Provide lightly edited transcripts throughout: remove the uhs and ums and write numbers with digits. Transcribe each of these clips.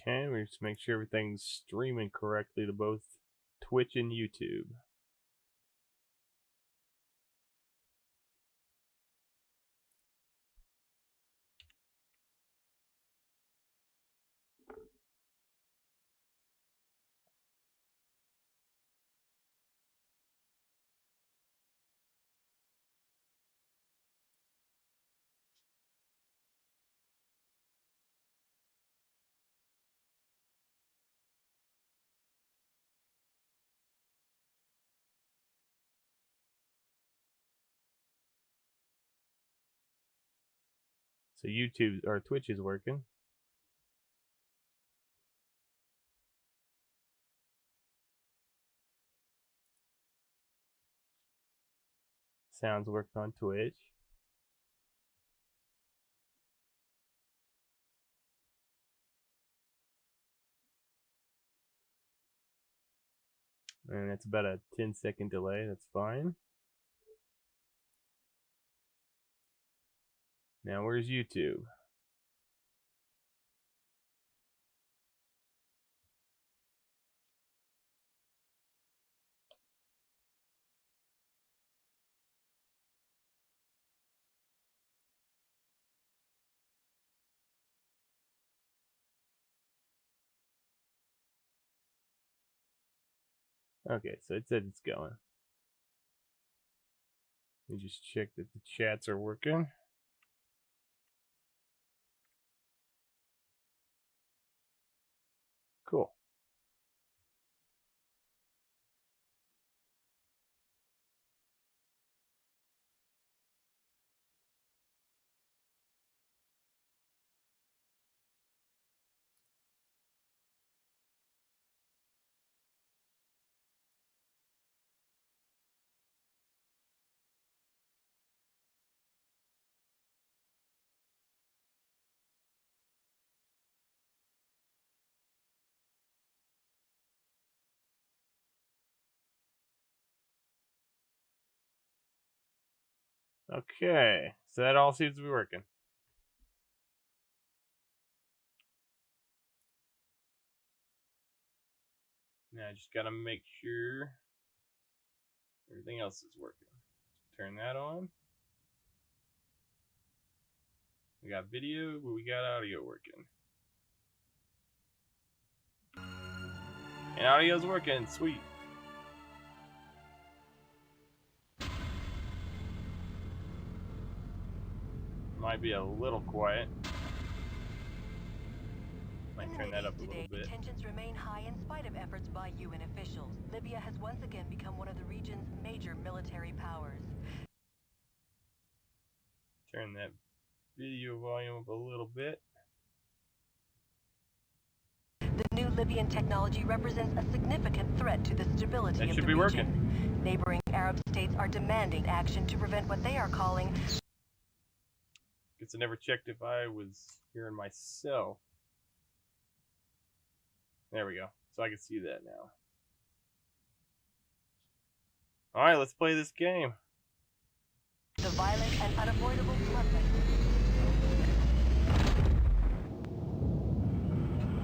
Okay, we just make sure everything's streaming correctly to both Twitch and YouTube. So YouTube or Twitch is working. Sounds working on Twitch. And it's about a 10-second delay. That's fine. Now where's YouTube? Okay, so it said it's going. Let me just check that the chats are working. Cool. Okay, so that all seems to be working. Now I just gotta make sure everything else is working. Turn that on. We got video, but we got audio working. And audio's working, sweet. Might be a little quiet. Might turn that up a little bit. Tensions remain high in spite of efforts by UN officials. Libya has once again become one of the region's major military powers. Turn that video volume up a little bit. The new Libyan technology represents a significant threat to the stability of the region. That should be working. Neighboring Arab states are demanding action to prevent what they are calling... Guess I never checked if I was hearing myself. There we go. So I can see that now. Alright, let's play this game. The violent and unavoidable conflict.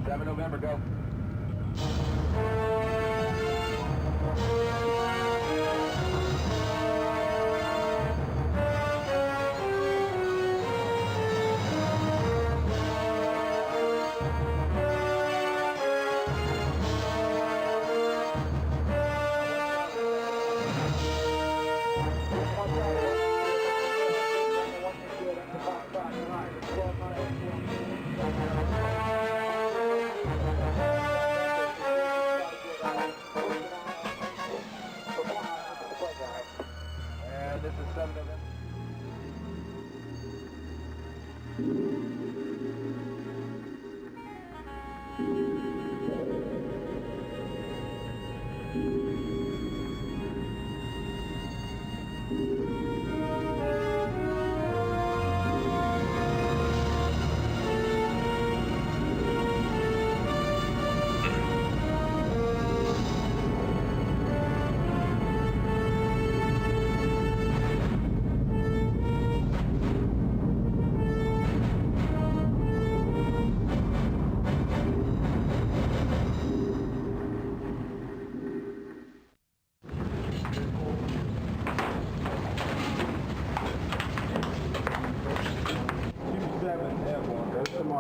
7 November, go.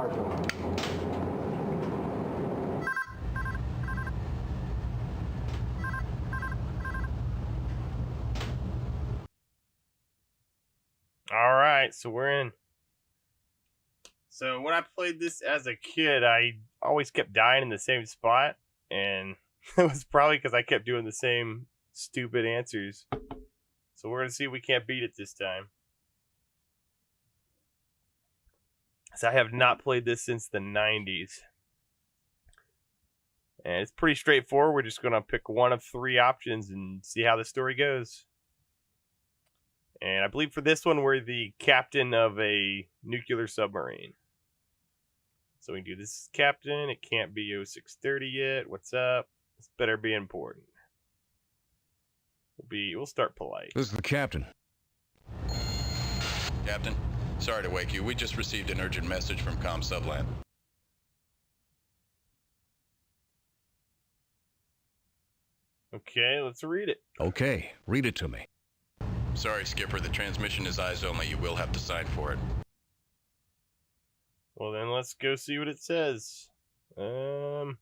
departure. All right, so we're in. So when I played this as a kid, I always kept dying in the same spot, and it was probably because I kept doing the same stupid answers. So we're gonna see if we can't beat it this time. So I have not played this since the 90s. And it's pretty straightforward. We're just gonna pick one of 3 options and see how the story goes. And I believe for this one, we're the captain of a nuclear submarine. So we can do this captain. It can't be 0630 yet. What's up? This better be important. We'll start polite. This is the captain. Captain, sorry to wake you. We just received an urgent message from Com Subland. Okay, let's read it. Okay, read it to me. Sorry, Skipper. The transmission is eyes only. You will have to sign for it. Well, then let's go see what it says. All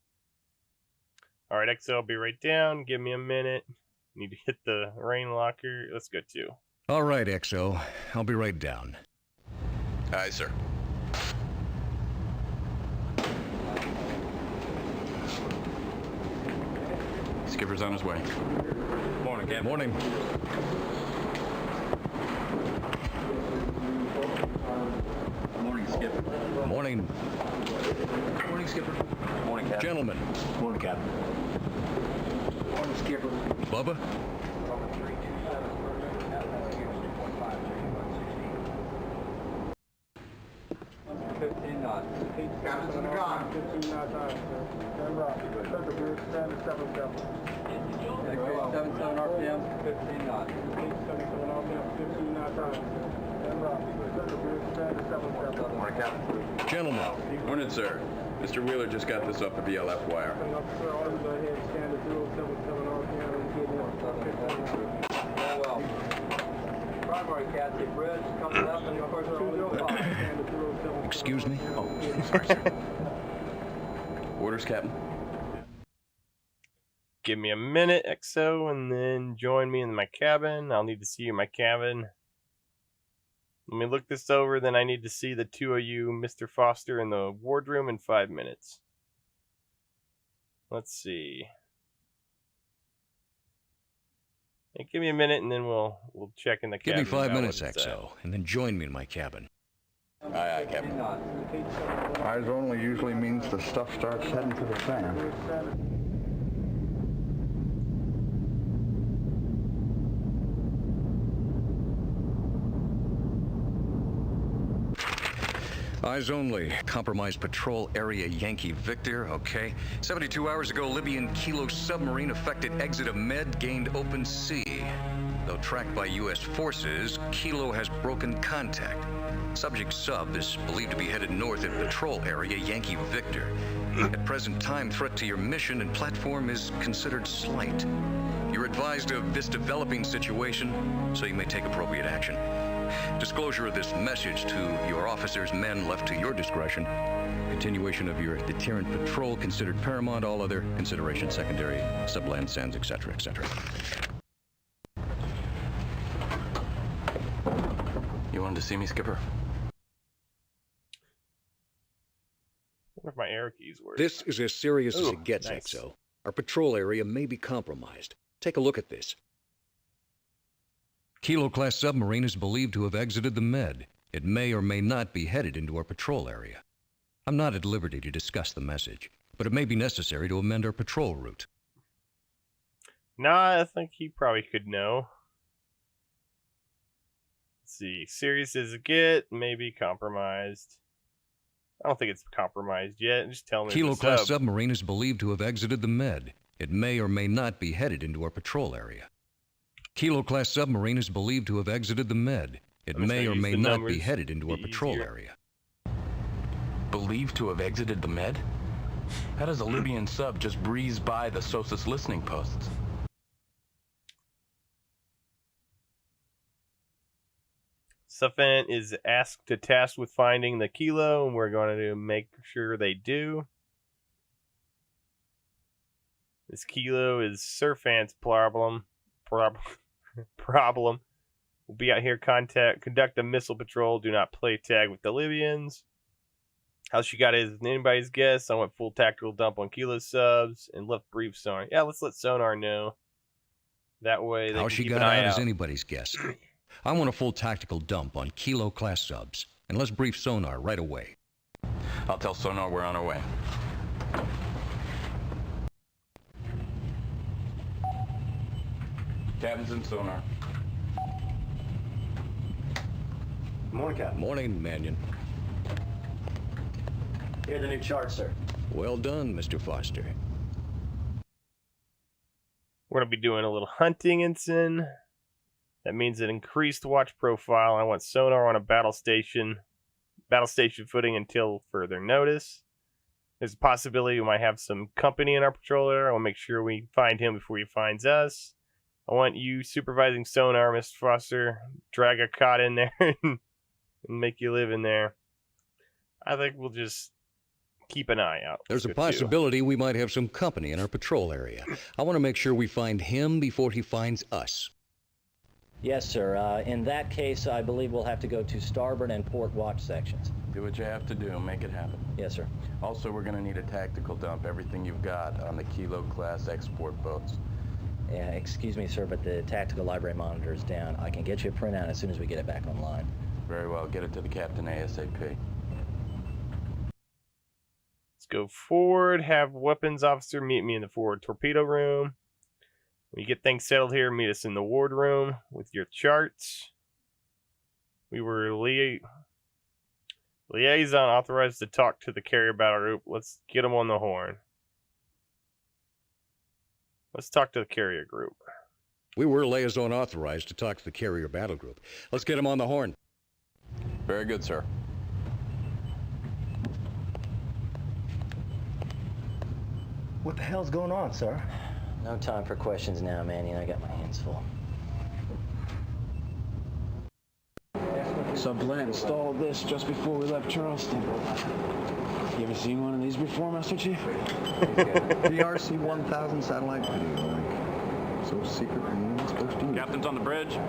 right, XL, I'll be right down. Give me a minute. Need to hit the rain locker. Let's go 2. All right, XO. I'll be right down. Aye, sir. Skipper's on his way. Morning, Captain. Morning. Morning, Skipper. Morning. Morning, Skipper. Morning, Captain. Gentlemen. Morning, Captain. Morning, Skipper. Bubba? Captain's in the gun. 15 knots on, sir. Stand by. Circle bridge, stand at 77. 77 RPM, 15 knots. 77 RPM, 15 knots on, sir. Stand by. Circle bridge, stand at 77. Morning, Captain. Gentlemen. Morning, sir. Mr. Wheeler just got this off the VLF wire. Coming up, sir. Orders ahead. Stand at 077 RPM and get in. Very well. Primary Cassie Bridge, coming up in your first 205. Excuse me? Oh, sorry, sir. Orders, Captain. Give me a minute, XO, and then join me in my cabin. I'll need to see you in my cabin. Let me look this over, then I need to see the 2 of you, Mr. Foster, in the wardroom in 5 minutes. Let's see. Hey, give me a minute, and then we'll check in the Give cabin. me 5 minutes, XO, and then join me in my cabin. Aye, aye, Captain. Eyes only usually means the stuff starts heading to the fan. Eyes only. Compromised patrol area Yankee Victor, okay. 72 hours ago, Libyan Kilo submarine affected exit of Med, gained open sea. Though tracked by U.S. forces, Kilo has broken contact. Subject sub is believed to be headed north in patrol area Yankee Victor. At present time, threat to your mission and platform is considered slight. You're advised of this developing situation, so you may take appropriate action. Disclosure of this message to your officers, men left to your discretion. Continuation of your deterrent patrol considered paramount, all other considerations secondary, subland sands, etc., etc. You wanted to see me, Skipper? I wonder if my arrow keys work. This is as serious as Ooh, it gets, nice. XO. Our patrol area may be compromised. Take a look at this. Kilo-class submarine is believed to have exited the Med. It may or may not be headed into our patrol area. I'm not at liberty to discuss the message, but it may be necessary to amend our patrol route. Nah, I think he probably could know. Let's see. Serious as it get, maybe compromised. I don't think it's compromised yet. Just tell me. Kilo-class submarine is believed to have exited the Med. It may or may not be headed into our patrol area. Kilo-class submarine is believed to have exited the Med. It may or may not be headed into our patrol area. Believed to have exited the Med? How does a Libyan sub just breeze by the SOSUS listening posts? Suffent is asked to task with finding the Kilo, and we're going to make sure they do. This Kilo is Surfant's problem. Problem. We'll be out here, conduct a missile patrol. Do not play tag with the Libyans. How she got it is anybody's guess. I went full tactical dump on Kilo subs and left brief sonar. Yeah, let's let sonar know. That way they How can she keep got an eye out is out. anybody's guess. I want a full tactical dump on Kilo class subs, and let's brief sonar right away. I'll tell Sonar we're on our way. Cabins and Sonar. Morning, Captain. Morning, Mannion. Here are the new charts, sir. Well done, Mr. Foster. We're going to be doing a little hunting, Ensign. That means an increased watch profile. I want sonar on a battle station footing until further notice. There's a possibility we might have some company in our patrol area. I want to make sure we find him before he finds us. I want you supervising sonar, Mr. Foster. Drag a cot in there and make you live in there. I think we'll just keep an eye out. There's a possibility we might have some company in our patrol area. I want to make sure we find him before he finds us. Yes, sir. In that case, I believe we'll have to go to starboard and port watch sections. Do what you have to do. Make it happen. Yes, sir. Also, we're going to need a tactical dump. Everything you've got on the Kilo class export boats. Yeah, excuse me, sir, but the tactical library monitor is down. I can get you a printout as soon as we get it back online. Very well. Get it to the captain ASAP. Let's go forward. Have weapons officer meet me in the forward torpedo room. When you get things settled here, meet us in the ward room with your charts. We were liaison authorized to talk to the carrier battle group. Let's get them on the horn. Let's talk to the carrier group. We were liaison authorized to talk to the carrier battle group. Let's get him on the horn. Very good, sir. What the hell's going on, sir? No time for questions now, Manny. I got my hands full. Subplant installed this just before we left Charleston. You ever seen one of these before, Master Chief? PRC 1000 satellite video link. So secret and you're supposed to use. Captain's on the bridge.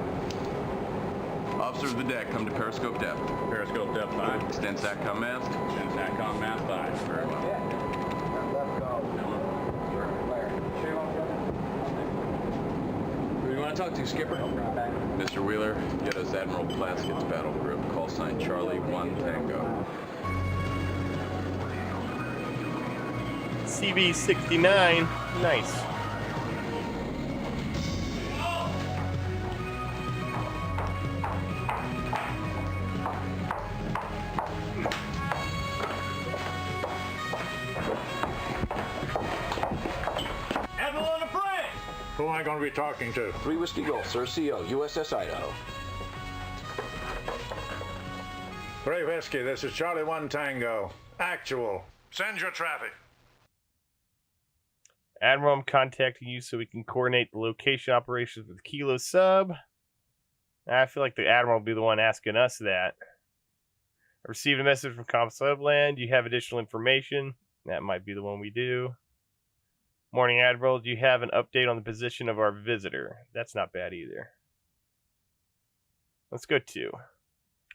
Officers of the deck, come to periscope depth. Periscope depth 9. Extend SATCOM mast. And SATCOM mast 5. Very well. Who do you want to talk to, Skipper? Mr. Wheeler, get us Admiral Plaskett's battle group. Call sign Charlie 1 Tango. CB-69. Nice. Admiral on the bridge! Who am I going to be talking to? 3 Whiskey Golf, Sir, CO, USS Idaho. 3 Whiskey, this is Charlie 1 Tango. Actual. Send your traffic. Admiral, I'm contacting you so we can coordinate the location operations with Kilo Sub. I feel like the Admiral will be the one asking us that. I received a message from Com Subland. Do you have additional information? That might be the one we do. Morning, Admiral. Do you have an update on the position of our visitor? That's not bad either. Let's go 2.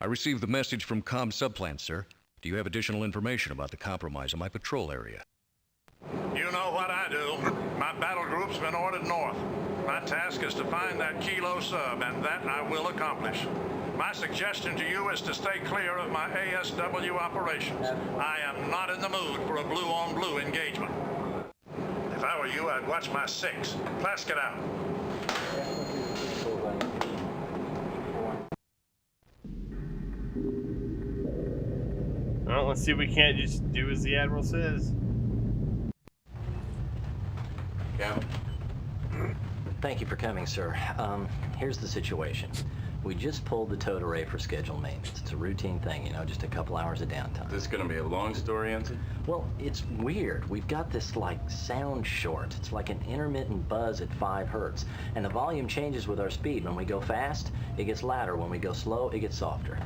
I received the message from Com Subplant, sir. Do you have additional information about the compromise in my patrol area? You know what I do. My battle group's been ordered north. My task is to find that Kilo Sub, and that I will accomplish. My suggestion to you is to stay clear of my ASW operations. I am not in the mood for a blue-on-blue engagement. If I were you, I'd watch my 6. Plaskett out. Well, let's see if we can't just do as the Admiral says. Captain. Thank you for coming, sir. Here's the situation. We just pulled the towed array for scheduled maintenance. It's a routine thing, you know, just a couple hours of downtime. This gonna be a long story, Ensign? Well, it's weird. We've got this, like, sound short. It's like an intermittent buzz at 5 hertz. And the volume changes with our speed. When we go fast, it gets louder. When we go slow, it gets softer.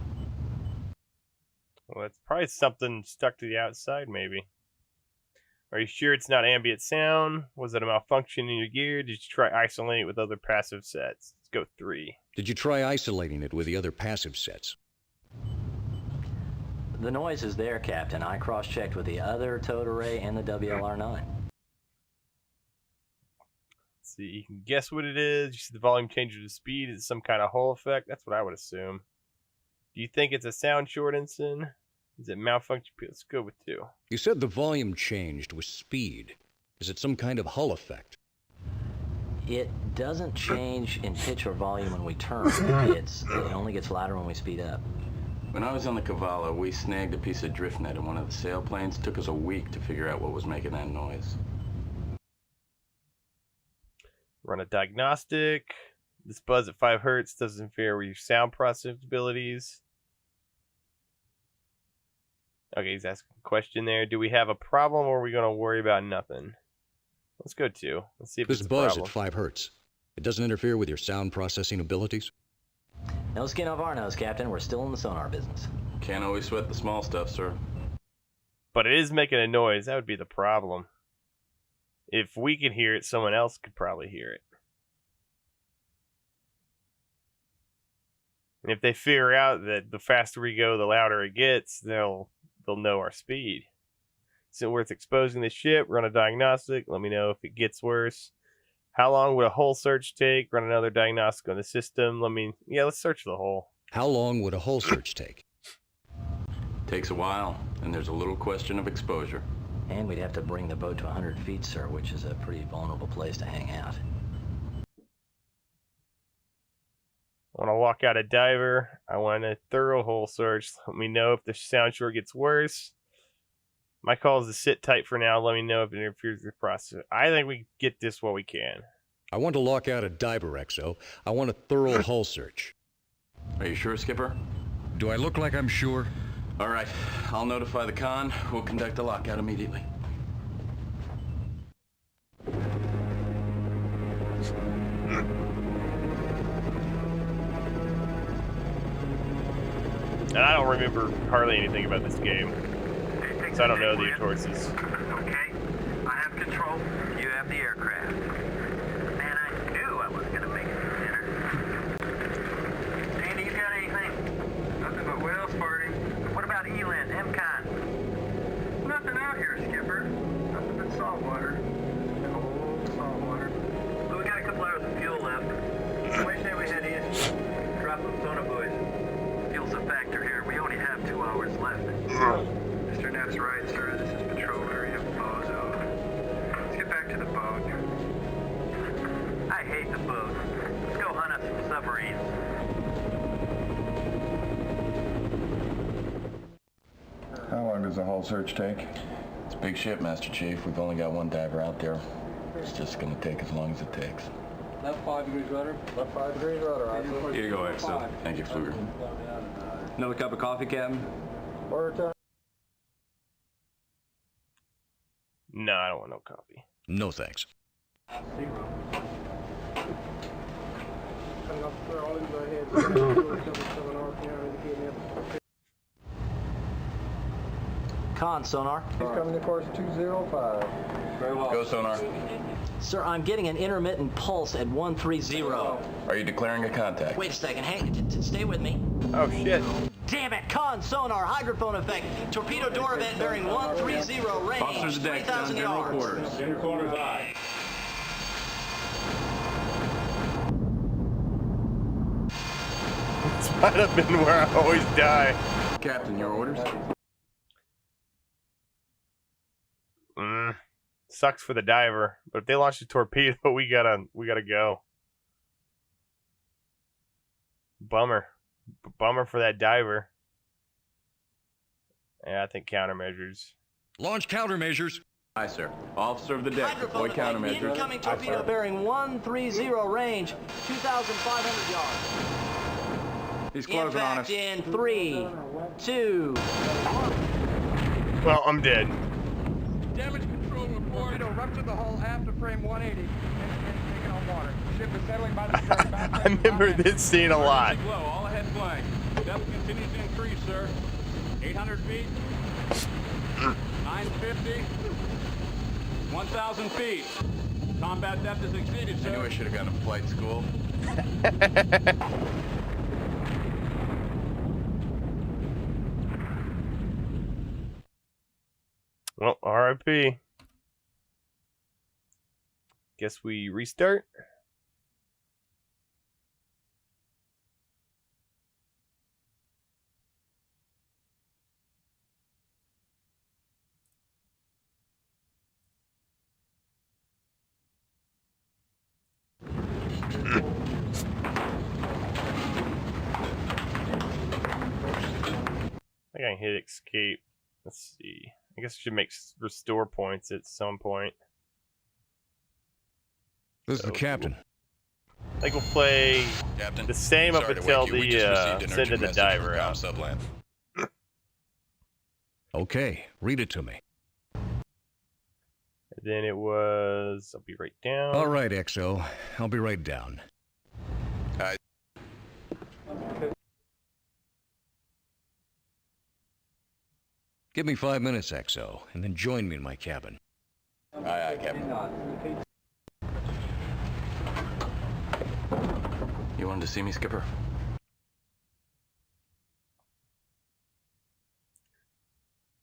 Well, it's probably something stuck to the outside, maybe. Are you sure it's not ambient sound? Was it a malfunction in your gear? Did you try isolating it with other passive sets? Let's go 3. Did you try isolating it with the other passive sets? The noise is there, Captain. I cross-checked with the other towed array and the WLR-9. Let's see, you can guess what it is. You see the volume changes with speed. Is it some kind of Hall effect? That's what I would assume. Do you think it's a sound short, Ensign? Is it malfunction? Let's go with 2. You said the volume changed with speed. Is it some kind of Hull effect? It doesn't change in pitch or volume when we turn. It only gets louder when we speed up. When I was on the Cavallo, we snagged a piece of drift net in one of the sailplanes. Took us a week to figure out what was making that noise. Run a diagnostic. This buzz at 5 hertz doesn't interfere with your sound processing abilities. Okay, he's asking a question there. Do we have a problem, or are we going to worry about nothing? Let's go 2. Let's see if This it's a buzz problem. at 5 hertz. It doesn't interfere with your sound processing abilities? No skin off our nose, Captain. We're still in the sonar business. Can't always sweat the small stuff, sir. But it is making a noise. That would be the problem. If we can hear it, someone else could probably hear it. And if they figure out that the faster we go, the louder it gets, they'll know our speed. Is it worth exposing the ship? Run a diagnostic. Let me know if it gets worse. How long would a hull search take? Run another diagnostic on the system. Let's search the hull. How long would a hull search take? Takes a while, and there's a little question of exposure. And we'd have to bring the boat to 100 feet, sir, which is a pretty vulnerable place to hang out. I want to walk out a diver. I want a thorough hull search. Let me know if the sound short gets worse. My call is to sit tight for now. Let me know if it interferes with the process. I think we get this while we can. I want to lock out a diver, XO. I want a thorough hull search. Are you sure, Skipper? Do I look like I'm sure? All right, I'll notify the con. We'll conduct a lockout immediately. And I don't remember hardly anything about this game, so I don't know the choices. Okay, I have control. You have the aircraft. Man, I knew I was gonna make it to dinner. Andy, you got anything? Nothing but whales, party. What about Eland, MCON? Nothing out here, Skipper. Nothing but salt water. Cold salt water. But we got a couple hours of fuel left. Why say we head east? Drop some sonar buoys. Fuel's a factor here. We only have 2 hours left. Mr. Neff's right, sir. This is patrol area Bozo. Let's get back to the boat. I hate the boat. Let's go hunt up some submarines. How long does the hull search take? It's a big ship, Master Chief. We've only got one diver out there. It's just gonna take as long as it takes. Left 5 degrees rudder. Left 5 degrees rudder. Here you go, XO. Thank you, Pfluger. Another cup of coffee, Captain? Order time. No, I don't want no coffee. No thanks. Zero. Coming up clear, all go ahead. Con, sonar. He's coming to course 205. Very well. Go, sonar. Sir, I'm getting an intermittent pulse at 130. Are you declaring a contact? Wait a second. Hey, stay with me. Oh, shit. Damn it! Con, sonar, hydrophone effect. Torpedo door event bearing 130 range. Officers deck, down 3,000 general yards. quarters. Inner quarters aye. This might have been where I always die. Captain, your orders? Sucks for the diver, but if they launch a torpedo, we gotta go. Bummer for that diver. Yeah, I think countermeasures. Launch countermeasures. Aye, sir. Officer of the deck, deploy Hydrophone effect. countermeasures. Incoming torpedo bearing 130 range, 2,500 yards. He's closing on us. Impact in 3, 2. Well, I'm dead. Damage control report. Torpedo ruptured the hull aft of frame 180. Taking on water. Ship is settling by the stern. I remember this scene a lot. Low, all ahead flank. Depth continues to increase, sir. 800 feet. 950. 1,000 feet. Combat depth is exceeded, sir. I knew I should have gone to flight school. Well, RIP. Guess we restart. I think I can hit escape. Let's see. I guess I should make restore points at some point. This is the captain. I think we'll play Captain, the same up sorry to until wake you. We the just received an send urgent of the message diver from out. Subland. Okay, read it to me. Then it was. I'll be right down. All right, XO. I'll be right down. Give me 5 minutes, XO, and then join me in my cabin. Aye, aye, Captain. You wanted to see me, Skipper?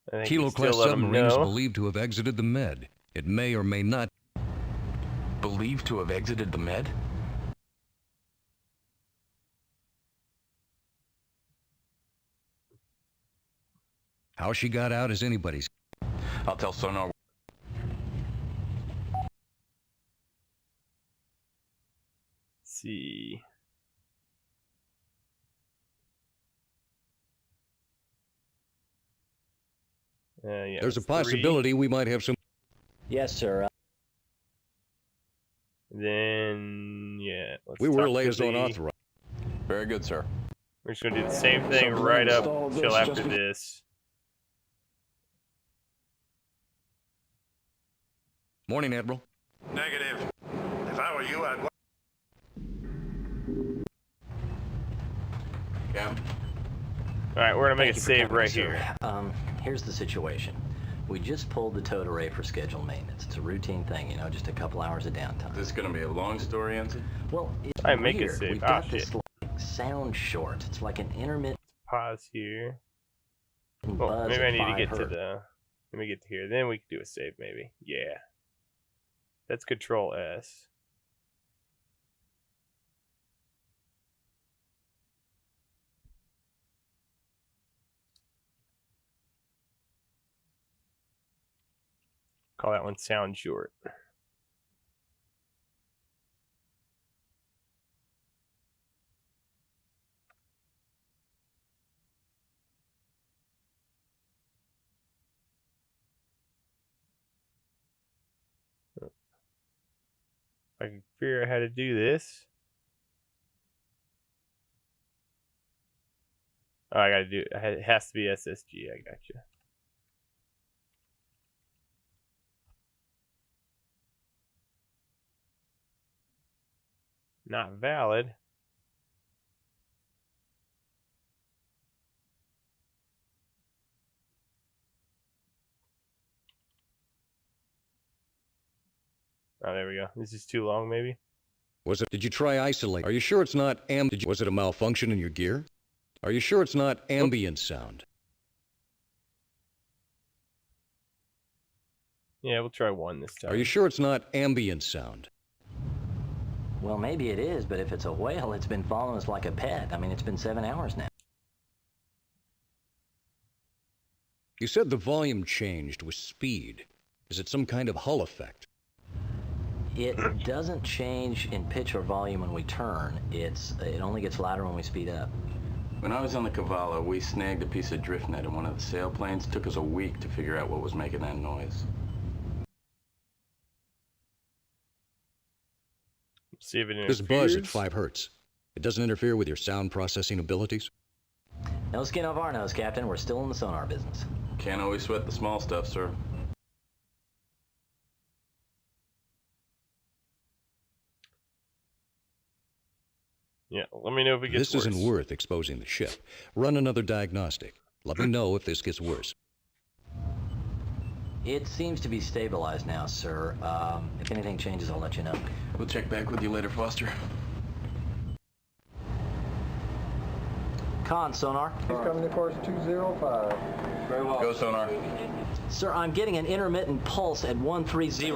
I think Kilo you class still let 'em submarine is know. believed to have exited the Med. It may or may not. Believed to have exited the Med? How she got out is anybody's. I'll tell Sonar. Let's see. Yeah, There's a that's 3. possibility we might have some. Yes, sir. Then, yeah. Let's We were talk to liaison the- authorized. Very good, sir. We're just going to do the same thing right up till after this. Morning, Admiral. Negative. If I were you, I'd... Cap. Alright, we're going to make Thank a you for save coming, right sir. here. Here's the situation. We just pulled the towed array for scheduled maintenance. It's a routine thing, you know, just a couple hours of downtime. Is this going to be a long story, Ensign? Well, it's I make a weird. save. We've Ah, got shit. this like sound short. It's like an intermittent Pause here. buzz Well, maybe I at need to 5 get to hertz. the... Let me get to here. Then we can do a save, maybe. Yeah. That's Control S. Call that one sound short. I can figure out how to do this. Oh, I gotta do it. It has to be SSG. I gotcha. Not valid. Oh, there we go. This is too long, maybe. Was it? Did you try isolate? Are you sure it's not was it a malfunction in your gear? Are you sure it's not ambient sound? Yeah, we'll try one this time. Are you sure it's not ambient sound? Well, maybe it is, but if it's a whale, it's been following us like a pet. I mean, it's been 7 hours now. You said the volume changed with speed. Is it some kind of hull effect? It doesn't change in pitch or volume when we turn. It only gets louder when we speed up. When I was on the Cavallo, we snagged a piece of drift net in one of the sailplanes. Took us a week to figure out what was making that noise. See if it This buzz at interferes. 5 hertz. It doesn't interfere with your sound processing abilities? No skin off our nose, Captain. We're still in the sonar business. Can't always sweat the small stuff, sir. Yeah, let me know if it gets worse. This isn't worth exposing the ship. Run another diagnostic. Let me know if this gets worse. It seems to be stabilized now, sir. If anything changes, I'll let you know. We'll check back with you later, Foster. Con, sonar. He's coming to course 205. Very well. Go, sonar. Sir, I'm getting an intermittent pulse at 130.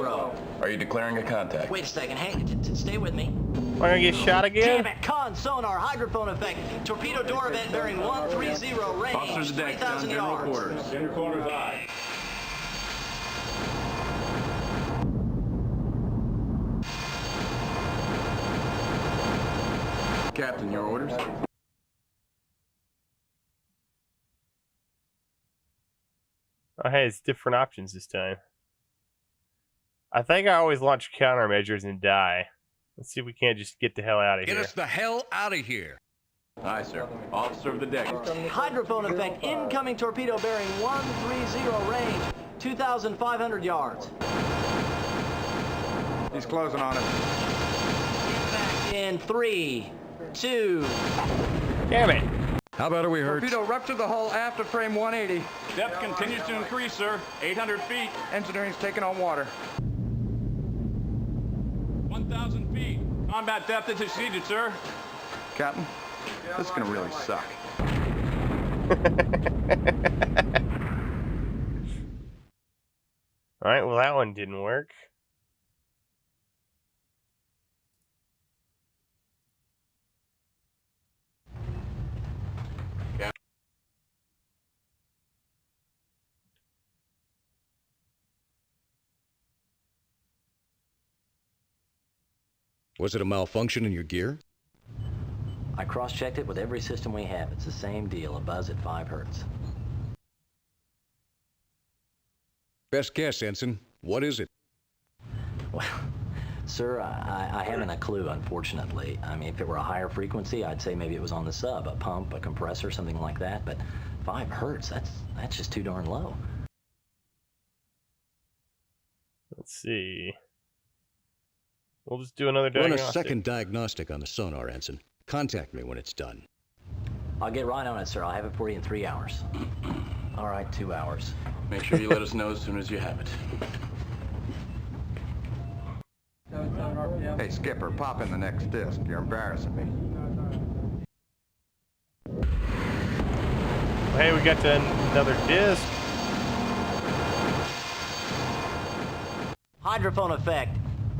Are you declaring a contact? Wait a second. Hang. Stay with me. Am I gonna get shot again? Damn it. Con, sonar, hydrophone effect. Torpedo door event bearing 130 range. Officers deck, 3,000 general yards. quarters. Inner quarters eye. Captain, your orders? Oh, hey, it's different options this time. I think I always launch countermeasures and die. Let's see if we can't just get the hell out of here. Get us the hell out of here! Aye, sir. Officer of the deck. Hydrophone effect. Incoming torpedo bearing 130 range. 2,500 yards. He's closing on us. Impact in 3, 2. Damn it! How bad are we hurt? Torpedo ruptured the hull aft of frame 180. Depth continues to increase, sir. 800 feet. Engineering's taking on water. 1,000 feet. Combat depth is exceeded, sir. Captain, this is gonna really suck. Alright, well that one didn't work. Was it a malfunction in your gear? I cross-checked it with every system we have. It's the same deal, a buzz at 5 hertz. Best guess, Ensign. What is it? Well, sir, I haven't a clue, unfortunately. I mean, if it were a higher frequency, I'd say maybe it was on the sub, a pump, a compressor, something like that. But 5 hertz, that's just too darn low. Let's see. We'll just do another Run diagnostic. a second diagnostic on the sonar, Ensign. Contact me when it's done. I'll get right on it, sir. I'll have it for you in 3 hours. All right, 2 hours. Make sure you let us know as soon as you have it. Hey, Skipper, pop in the next disc. You're embarrassing me. Hey, we got to another disc. Hydrophone effect.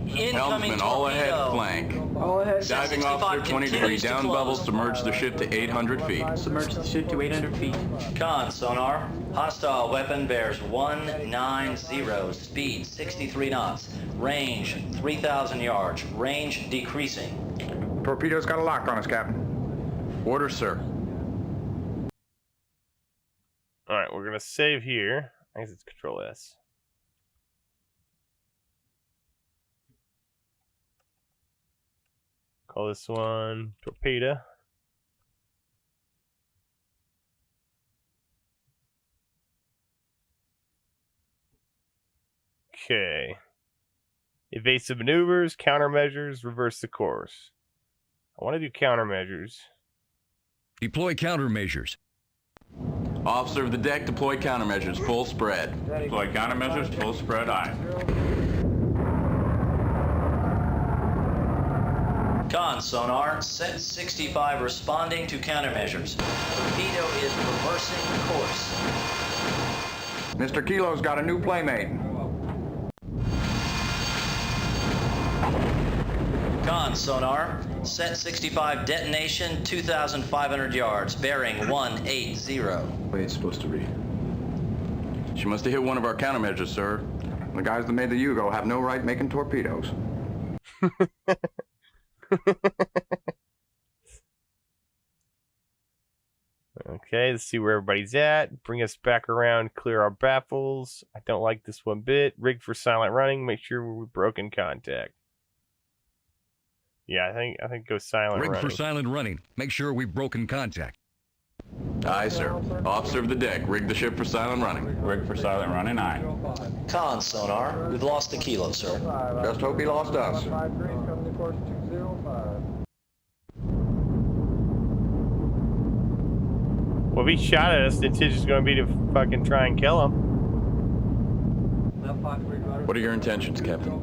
Incoming Helmsman, all ahead torpedo. flank. All ahead. Diving officer, 20 degree continues to down close. bubble, submerge the ship to 800 feet. Submerge the ship to 800 feet. Con, sonar. Hostile weapon bears 190. Speed 63 knots. Range 3,000 yards. Range decreasing. Torpedo's got a lock on us, Captain. Order, sir. Alright, we're gonna save here. I guess it's Control S. Call this one Torpedo. Okay. Evasive maneuvers, countermeasures, reverse the course. I want to do countermeasures. Deploy countermeasures. Officer of the deck, deploy countermeasures, full spread. Deploy countermeasures, full spread aye. Con, sonar. Set 65 responding to countermeasures. Torpedo is reversing course. Mr. Kilo's got a new playmate. Con, sonar. Set 65 detonation, 2,500 yards, bearing 180. Way it's supposed to read. She must have hit one of our countermeasures, sir. The guys that made the Yugo have no right making torpedoes. Okay, let's see where everybody's at. Bring us back around, clear our baffles. I don't like this one bit. Rig for silent running. Make sure we're broken contact. Yeah, I think go silent Rig running. for silent running. Make sure we've broken contact. Aye, sir. Officer of the deck, rig the ship for silent running. Rig for silent running, aye. Con sonar, we've lost the kilo, sir. Just hope he lost us. 5 green, coming to course 205. Well, if he shot at us, the intention's going to be to fucking try and kill him. What are your intentions, Captain?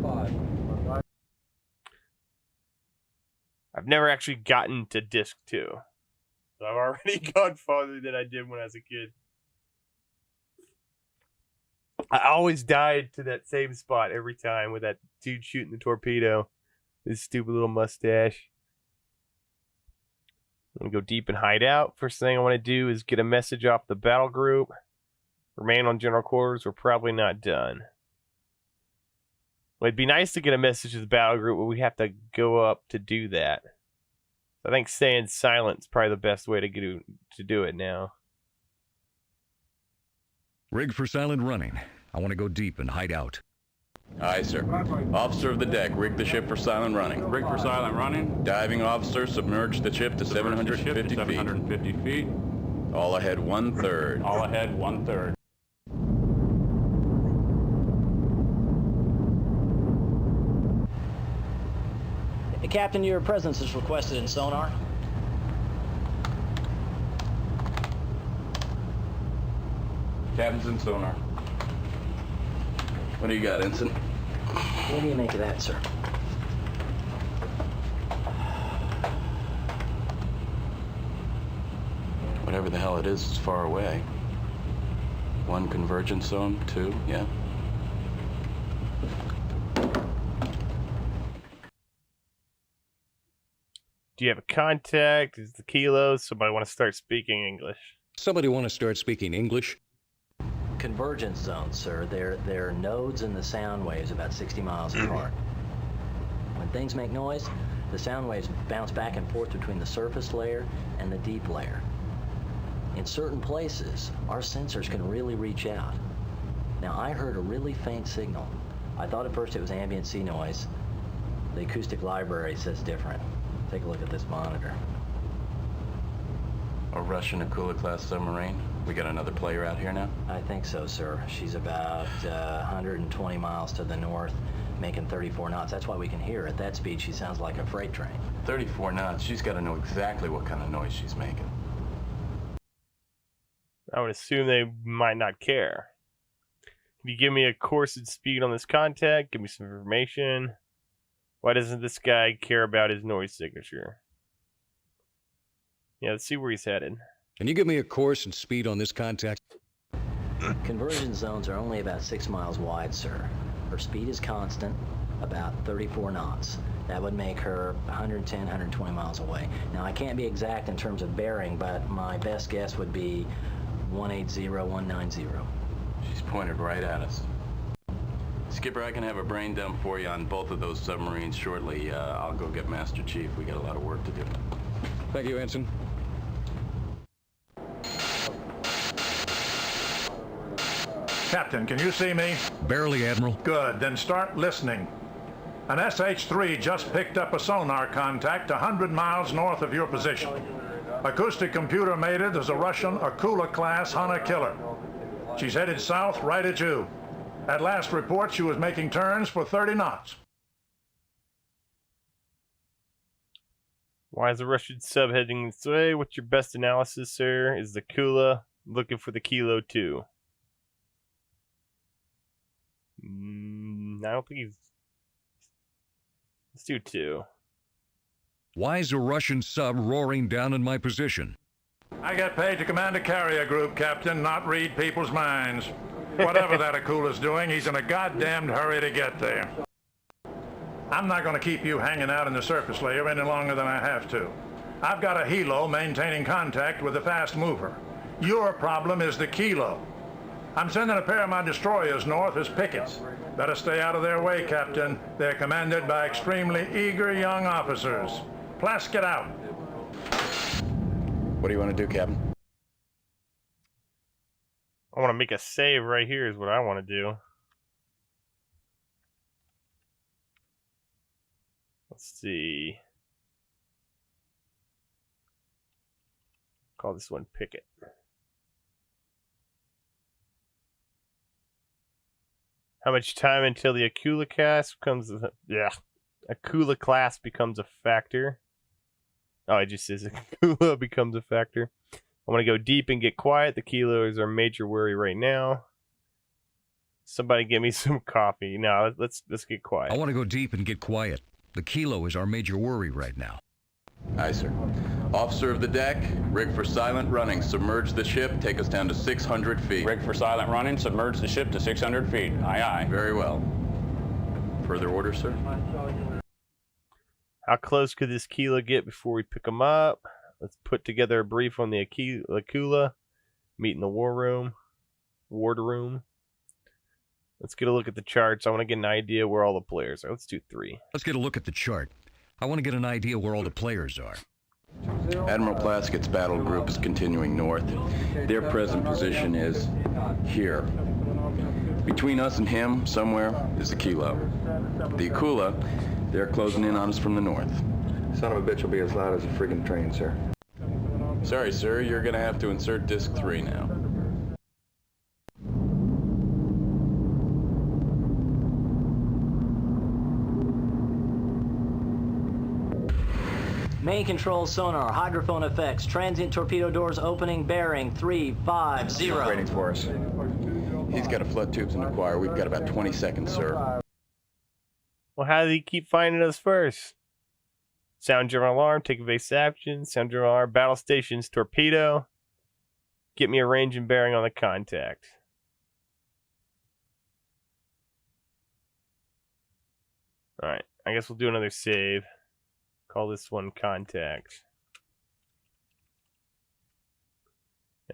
I've never actually gotten to disc 2. So I've already gone farther than I did when I was a kid. I always died to that same spot every time with that dude shooting the torpedo. His stupid little mustache. I'm going to go deep and hide out. First thing I want to do is get a message off the battle group. Remain on general quarters. We're probably not done. Well, it'd be nice to get a message to the battle group, but we have to go up to do that. I think staying silent is probably the best way to do it now. Rig for silent running. I want to go deep and hide out. Aye, sir. Officer of the deck, rig the ship for silent running. Rig for silent running. Diving officer, submerge the ship to 750 feet. 750 feet. All ahead 1/3. All ahead 1/3. Hey, Captain, your presence is requested in sonar. Captain's in sonar. What do you got, Ensign? What do you make of that, sir? Whatever the hell it is far away. 1 convergence zone, 2, yeah. Do you have a contact? Is the kilo? Somebody want to start speaking English? Somebody want to start speaking English? Convergence zones, sir. They're nodes in the sound waves about 60 miles apart. When things make noise, the sound waves bounce back and forth between the surface layer and the deep layer. In certain places, our sensors can really reach out. Now, I heard a really faint signal. I thought at first it was ambient sea noise. The acoustic library says different. Take a look at this monitor. A Russian Akula-class submarine. We got another player out here now? I think so, sir. She's about 120 miles to the north, making 34 knots. That's why we can hear her. At that speed, she sounds like a freight train. 34 knots. She's got to know exactly what kind of noise she's making. I would assume they might not care. Can you give me a course and speed on this contact? Give me some information. Why doesn't this guy care about his noise signature? Yeah, let's see where he's headed. Can you give me a course and speed on this contact? Conversion zones are only about 6 miles wide, sir. Her speed is constant, about 34 knots. That would make her 110, 120 miles away. Now, I can't be exact in terms of bearing, but my best guess would be 180, 190. She's pointed right at us. Skipper, I can have a brain dump for you on both of those submarines shortly. I'll go get Master Chief. We got a lot of work to do. Thank you, Ensign. Captain, can you see me? Barely, Admiral. Good, then start listening. An SH-3 just picked up a sonar contact 100 miles north of your position. Acoustic computer made it as a Russian Akula-class Hunter killer. She's headed south right at you. At last report, she was making turns for 30 knots. Why is the Russian sub heading this way? What's your best analysis, sir? Is the Kula looking for the Kilo 2? I don't think he's... Let's do 2. Why is a Russian sub roaring down in my position? I get paid to command a carrier group, Captain, not read people's minds. Whatever that Akula's doing, he's in a goddamned hurry to get there. I'm not going to keep you hanging out in the surface layer any longer than I have to. I've got a helo maintaining contact with the fast mover. Your problem is the kilo. I'm sending a pair of my destroyers north as pickets. Better stay out of their way, Captain. They're commanded by extremely eager young officers. Plask it out. What do you want to do, Captain? I want to make a save right here is what I want to do. Let's see. Call this one Picket. How much time until the Aquila class becomes Aquila class becomes a factor? Oh, it just says Aquila becomes a factor. I want to go deep and get quiet. The Kilo is our major worry right now. Somebody give me some coffee. No, let's get quiet. I want to go deep and get quiet. The Kilo is our major worry right now. Aye, sir. Officer of the deck, rig for silent running. Submerge the ship, take us down to 600 feet. Rig for silent running, submerge the ship to 600 feet. Aye, aye. Very well. Further orders, sir? How close could this Kilo get before we pick him up? Let's put together a brief on the Aquila. Meet in the ward room. Let's get a look at the charts. I want to get an idea where all the players are. Let's do 3. Let's get a look at the chart. I want to get an idea where all the players are. Admiral Plaskett's battle group is continuing north. Their present position is here. Between us and him, somewhere, is the Kilo. The Aquila, they're closing in on us from the north. Son of a bitch will be as loud as a friggin' train, sir. Sorry, sir, you're gonna have to insert disc 3 now. Main control sonar, hydrophone effects, transient torpedo doors opening, bearing 350. Waiting for us. He's got to flood tubes and acquire. We've got about 20 seconds, sir. Well, how did he keep finding us first? Sound general alarm, take evasive action. Sound general alarm, battle stations, torpedo. Get me a range and bearing on the contact. Alright, I guess we'll do another save. Call this one contact.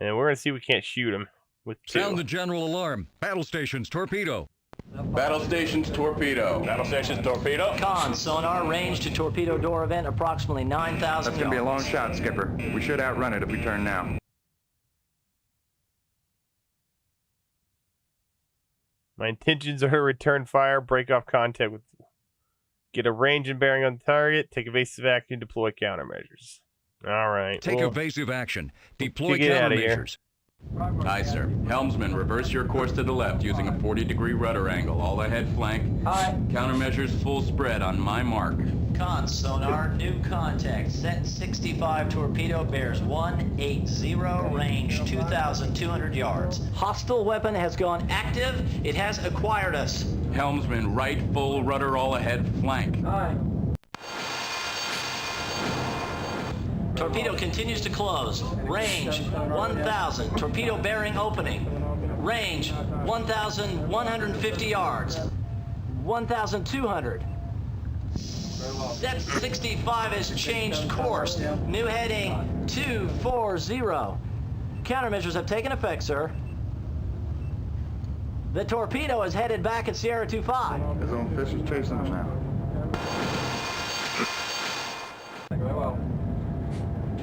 And we're going to see if we can't shoot him with 2. Sound the general alarm. Battle stations, torpedo. Battle stations, torpedo. Battle stations, torpedo. Con, sonar, range to torpedo door event, approximately 9,000 yards. That's gonna be a long shot, Skipper. We should outrun it if we turn now. My intentions are to return fire, break off contact with... Get a range and bearing on the target, take evasive action, deploy countermeasures. Alright. Take well, evasive action. Deploy get out of here. countermeasures. Aye, sir. Helmsman, reverse your course to the left using a 40-degree rudder angle. All ahead flank. Aye. Countermeasures full spread on my mark. Con, sonar, new contact, set 65 torpedo, bears 180, range 2,200 yards. Hostile weapon has gone active. It has acquired us. Helmsman, right full rudder all ahead flank. Aye. Torpedo continues to close. Range 1,000. Torpedo bearing opening. Range 1,150 yards. 1,200. Set 65 has changed course. New heading 240. Countermeasures have taken effect, sir. The torpedo is headed back at Sierra 25. His own fish is chasing him now.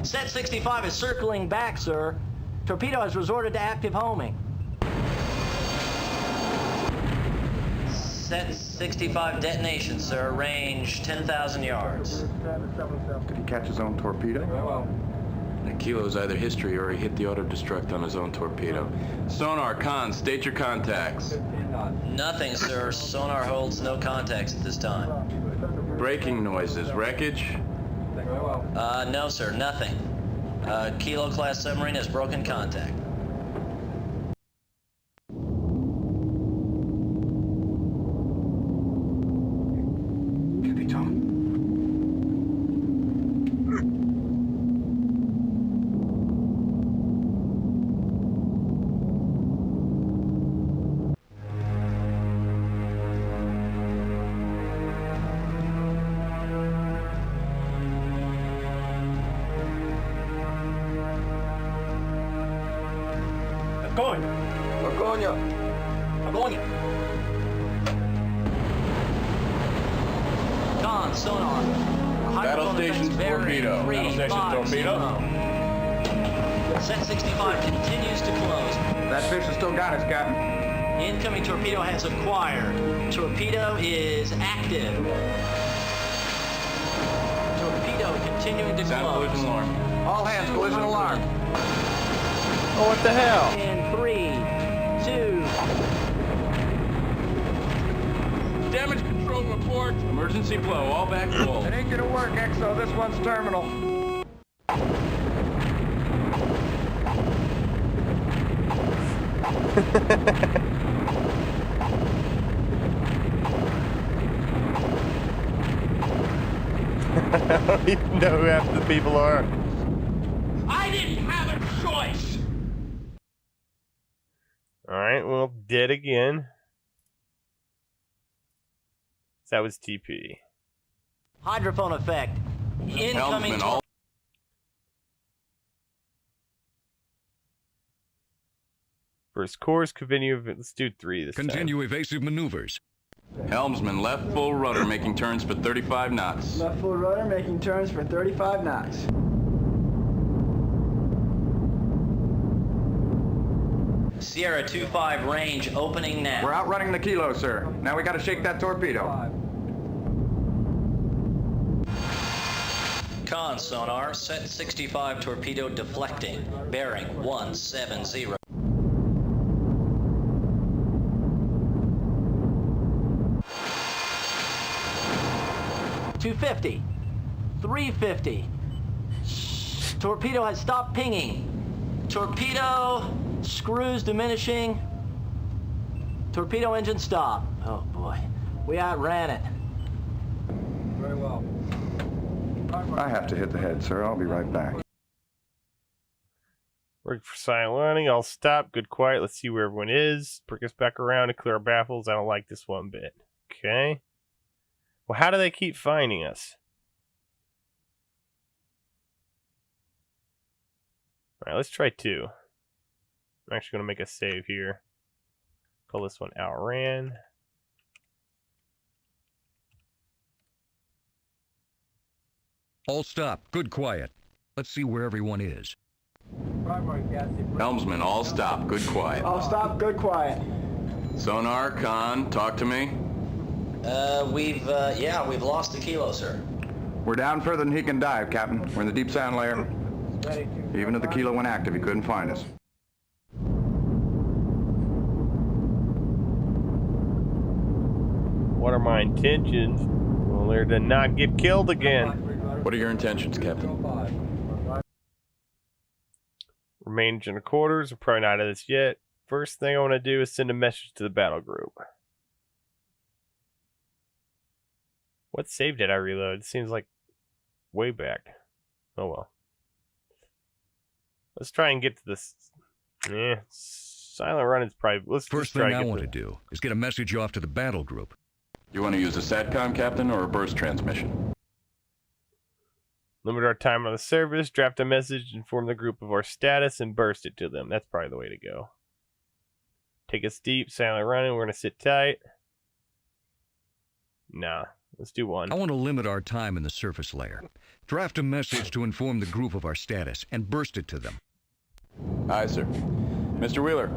Set 65 is circling back, sir. Torpedo has resorted to active homing. Set 65 detonation, sir. Range 10,000 yards. Did he catch his own torpedo? The Kilo's either history or he hit the auto-destruct on his own torpedo. Sonar, Con, state your contacts. Nothing, sir. Sonar holds no contacts at this time. Braking noises, wreckage? No, sir. Nothing. Kilo-class submarine has broken contact. Con, sonar. Battle stations, torpedo. Battle stations, torpedo. Set 65 continues to close. That fish has still got us, Captain. Incoming torpedo has acquired. Torpedo is active. Torpedo continuing to Sound close. collision alarm. All hands, collision alarm. Oh, what the hell? In 3, 2. Damage control report. Emergency flow, all back full. It ain't gonna work, Exo. This one's terminal. I don't even know who half the people are. I didn't have a choice. Alright, well, dead again. That was TP. Hydrophone effect. Incoming. Helmsman, all First course, continue. Let's do 3 this Continue evasive maneuvers. helmsman, left full rudder, making turns for 35 knots. Left full rudder making turns for 35 knots. Sierra 2-5 range opening now. We're outrunning the Kilo, sir. Now we gotta shake that torpedo. Con sonar, set 65 torpedo deflecting. Bearing 170. 250. 350. Torpedo has stopped pinging. Torpedo, screws diminishing. Torpedo engine stop. Oh boy, we outran it. Very well. I have to hit the head, sir. I'll be right back. Working for silent running. I'll stop. Good quiet. Let's see where everyone is. Bring us back around to clear our baffles. I don't like this one bit. Okay. Well, how do they keep finding us? Alright, let's try 2. I'm actually going to make a save here. Call this one outran. All stop. Good quiet. Let's see where everyone is. Helmsman, all stop, good quiet. All stop, good quiet. Sonar, Con, talk to me. We've lost the Kilo, sir. We're down further than he can dive, Captain. We're in the deep sand layer. Even if the Kilo went active, he couldn't find us. What are my intentions? Well, they're to not get killed again. What are your intentions, Captain? Remain in the quarters. We're probably not out of this yet. First thing I want to do is send a message to the battle group. What save did I reload? It seems like way back. Oh well. Let's try and get to this. Silent run is probably. Let's First just try thing I to want to do is get a message off to the battle group. You want to use a SATCOM, Captain, or a burst transmission? Limit our time on the service, draft a message, inform the group of our status, and burst it to them. That's probably the way to go. Take us deep, silent running. We're going to sit tight. Nah, let's do 1. I want to limit our time in the surface layer. Draft a message to inform the group of our status and burst it to them. Aye, sir. Mr. Wheeler.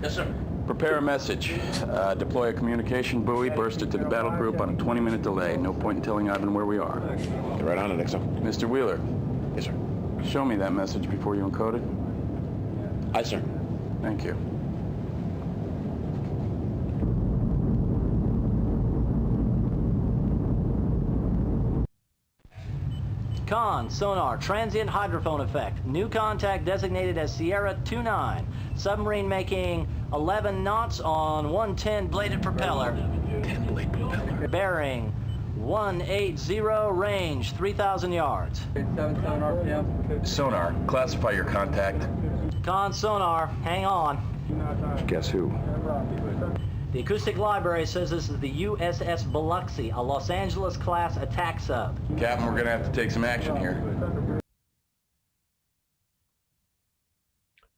Yes, sir. Prepare a message. Deploy a communication buoy, burst it to the battle group on a 20-minute delay. No point in telling Ivan where we are. Get right on it, Exo. Mr. Wheeler. Yes, sir. Show me that message before you encode it. Aye, sir. Thank you. Con, sonar, transient hydrophone effect. New contact designated as Sierra 29. Submarine making 11 knots on 110 bladed propeller. 10 blade propeller. Bearing 180, range 3,000 yards. 77 RPM. Sonar, classify your contact. Con, sonar, hang on. Guess who? The acoustic library says this is the USS Biloxi, a Los Angeles class attack sub. Captain, we're going to have to take some action here.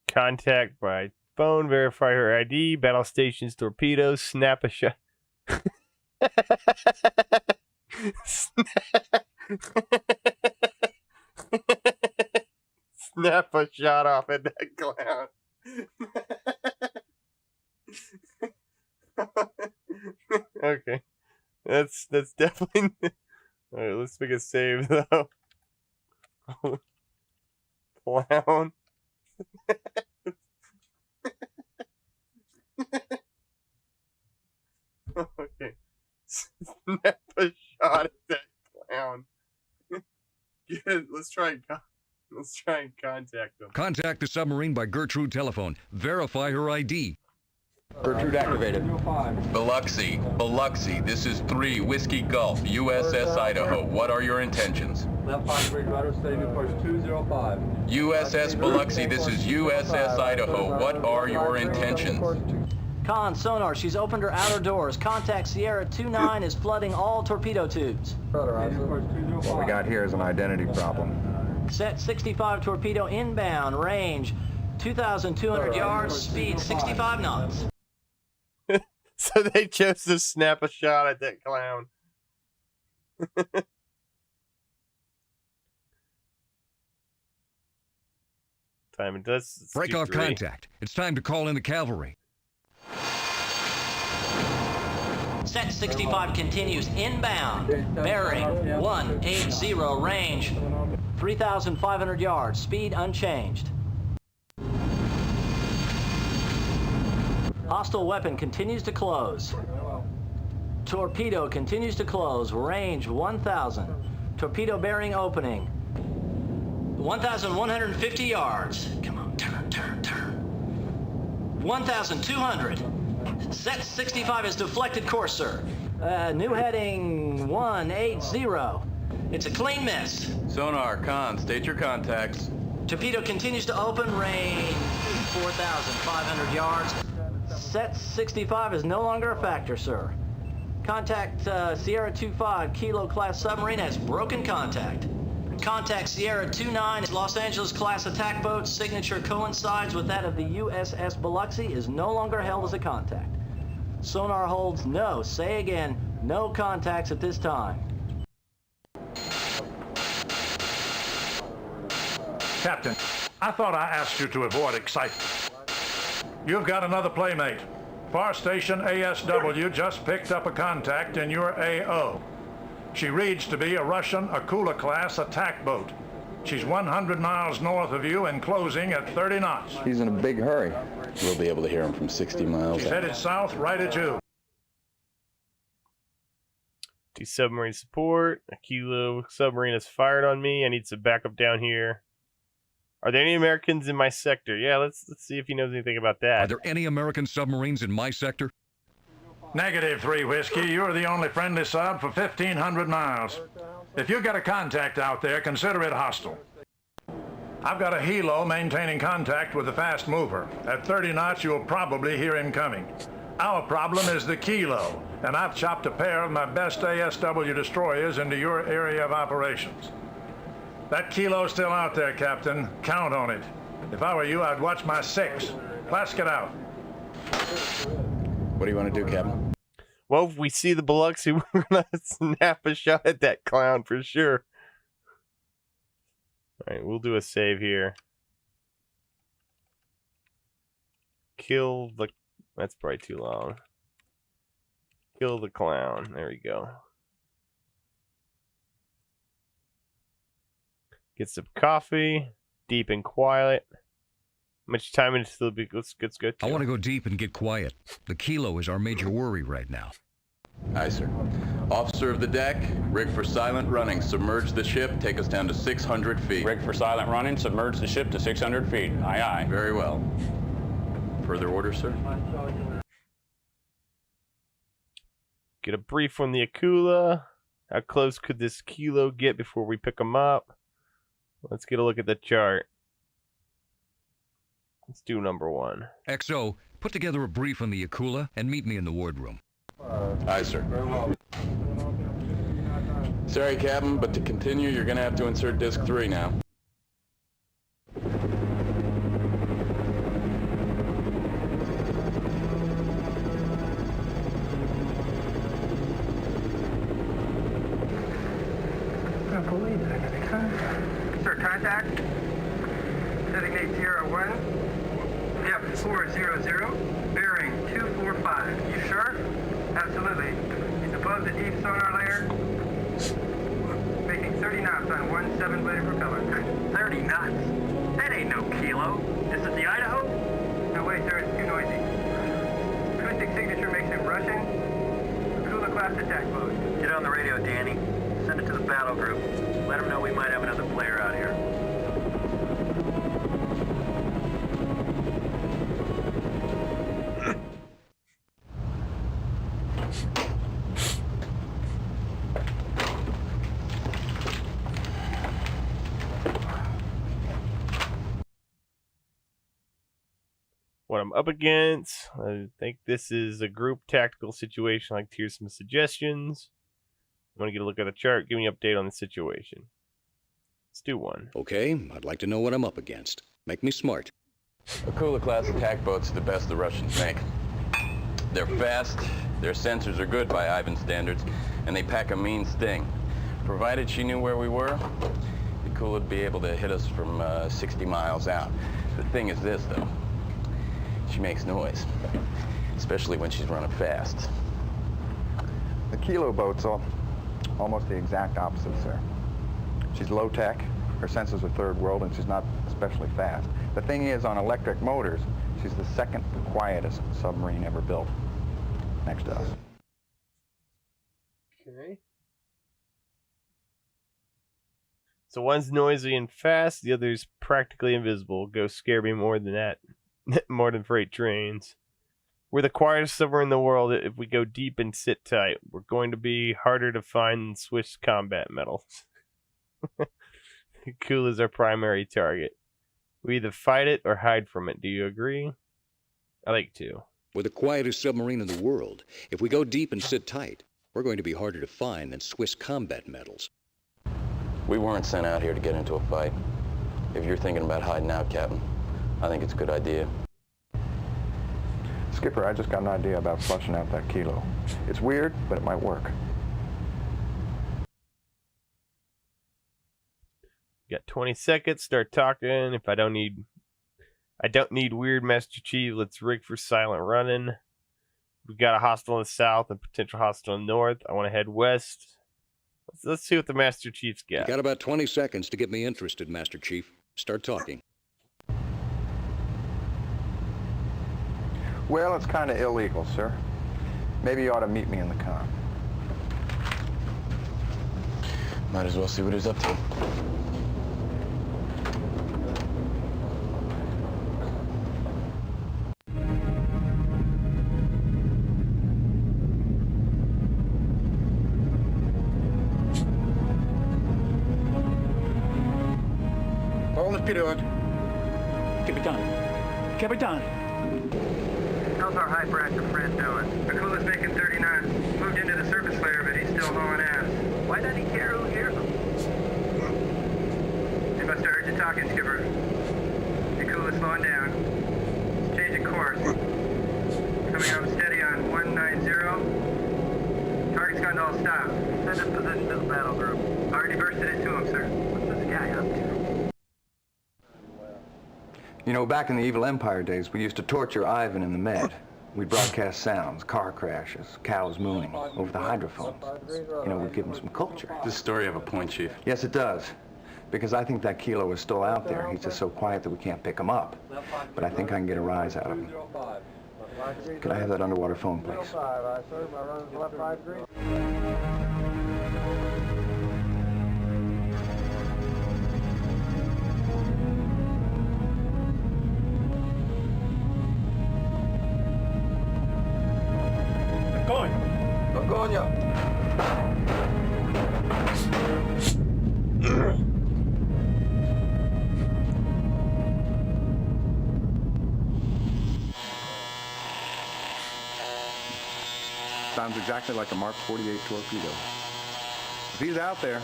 Contact by phone, verify her ID, battle stations, torpedoes, snap a shot. Snap a shot off at that clown. Okay, that's definitely. All right, let's make a save though. Clown. clown. Okay. Snap a shot at that clown. Good. Let's try and contact them. Contact the submarine by Gertrude telephone. Verify her ID. Gertrude activated. Biloxi, this is 3 Whiskey Gulf, USS Idaho. What are your intentions? Left 5 degree rudder, steady new course 205. USS Biloxi, this is USS Idaho. What are your intentions? Con, sonar, she's opened her outer doors. Contact Sierra 29 is flooding all torpedo tubes. What we got here is an identity problem. Set 65 torpedo inbound, range 2,200 yards, speed 65 knots. So they chose to snap a shot at that clown. Time it does. Break off contact. It's time to call in the cavalry. Set 65 continues inbound, bearing 180, range 3,500 yards, speed unchanged. Hostile weapon continues to close. Torpedo continues to close, range 1,000. Torpedo bearing opening 1,150 yards. Come on, turn. 1,200. Set 65 is deflected course, sir. New heading 180. It's a clean miss. Sonar, con, state your contacts. Torpedo continues to open, range 4,500 yards. Set 65 is no longer a factor, sir. Contact Sierra 25 Kilo class submarine has broken contact. Contact Sierra 29 Los Angeles class attack boat. Signature coincides with that of the USS Biloxi, is no longer held as a contact. Sonar holds no. Say again, no contacts at this time. Captain, I thought I asked you to avoid excitement. You've got another playmate. Far Station ASW just picked up a contact in your AO. She reads to be a Russian Akula-class attack boat. She's 100 miles north of you and closing at 30 knots. He's in a big hurry. We'll be able to hear him from 60 miles She's out. headed south right at you. To submarine support. A Kilo submarine has fired on me. I need some backup down here. Are there any Americans in my sector? Yeah, let's see if he knows anything about that. Are there any American submarines in my sector? Negative 3 Whiskey. You're the only friendly sub for 1,500 miles. If you get a contact out there, consider it hostile. I've got a helo maintaining contact with the fast mover. At 30 knots, you'll probably hear him coming. Our problem is the Kilo, and I've chopped a pair of my best ASW destroyers into your area of operations. That Kilo's still out there, Captain. Count on it. If I were you, I'd watch my 6. Plask it out. What do you want to do, Captain? Well, if we see the Biloxi, we're gonna snap a shot at that clown for sure. Alright, we'll do a save here. Kill the... That's probably too long. Kill the clown. There we go. Get some coffee. Deep and quiet. How much time until let's go. I want to go deep and get quiet. The Kilo is our major worry right now. Aye, sir. Officer of the deck, rig for silent running. Submerge the ship, take us down to 600 feet. Rig for silent running, submerge the ship to 600 feet. Aye, aye. Very well. Further orders, sir? Get a brief from the Akula. How close could this Kilo get before we pick him up? Let's get a look at the chart. Let's do number 1. XO, put together a brief on the Akula and meet me in the wardroom. Aye, sir. Sorry, Captain, but to continue, you're going to have to insert disc 3 now. I can't believe it. I got a contact. Sir, contact. Designate Sierra 1. Yep, 400. Bearing 245. You sure? Absolutely. He's above the deep sonar layer. Making 30 knots on 1 7-bladed propeller. 30 knots? That ain't Kilo? This is the Idaho? No, wait, sir, it's too noisy. Acoustic signature makes him Russian. Akula class attack mode. Get on the radio, Danny. Send it to the battle group. Let them know we might have another player out here. What I'm up against. I think this is a group tactical situation. I'd like to hear some suggestions. I want to get a look at the chart. Give me an update on the situation. Let's do one. Okay, I'd like to know what I'm up against. Make me smart. Akula-class attack boats are the best the Russians make. They're fast, their sensors are good by Ivan standards, and they pack a mean sting. Provided she knew where we were, the Akula would be able to hit us from 60 miles out. The thing is this, though. She makes noise, especially when she's running fast. The Kilo boat's almost the exact opposite, sir. She's low-tech, her sensors are third world, and she's not especially fast. The thing is, on electric motors, she's the second quietest submarine ever built, next to us. Okay. So one's noisy and fast, the other's practically invisible. Ghosts scare me more than that. More than freight trains. We're the quietest submarine in the world. If we go deep and sit tight, we're going to be harder to find than Swiss combat medals. Cool is our primary target. We either fight it or hide from it. Do you agree? I like to. We're the quietest submarine in the world. If we go deep and sit tight, we're going to be harder to find than Swiss combat medals. We weren't sent out here to get into a fight. If you're thinking about hiding out, Captain, I think it's a good idea. Skipper, I just got an idea about flushing out that Kilo. It's weird, but it might work. Got 20 seconds. Start talking. If I don't need weird, Master Chief. Let's rig for silent running. We've got a hostile in the south and potential hostile in the north. I want to head west. Let's see what the Master Chief's got. You got about 20 seconds to get me interested, Master Chief. Start talking. Well, it's kind of illegal, sir. Maybe you ought to meet me in the con. Might as well see what he's up to. Полный вперед! Капитан! Капитан! How's our high pressure friend doing? Akula's making 30 knots. Moved into the surface layer, but he's still hauling ass. Why doesn't he care who hears him? They must have heard you talking, Skipper. Akula's slowing down. It's changing course. Coming up steady on 190. Target's gone to all stop. Send his position to the battle group. Already bursted it to him, sir. What's this guy up to? You know, back in the Evil Empire days, we used to torture Ivan in the Med. We'd broadcast sounds, car crashes, cows mooning, over the hydrophones. You know, we'd give him some culture. This story have a point, Chief. Yes, it does. Because I think that Kilo is still out there. He's just so quiet that we can't pick him up. But I think I can get a rise out of him. Could I have that underwater phone, please? Огонь! Sounds exactly like a Mark 48 torpedo. If he's out there,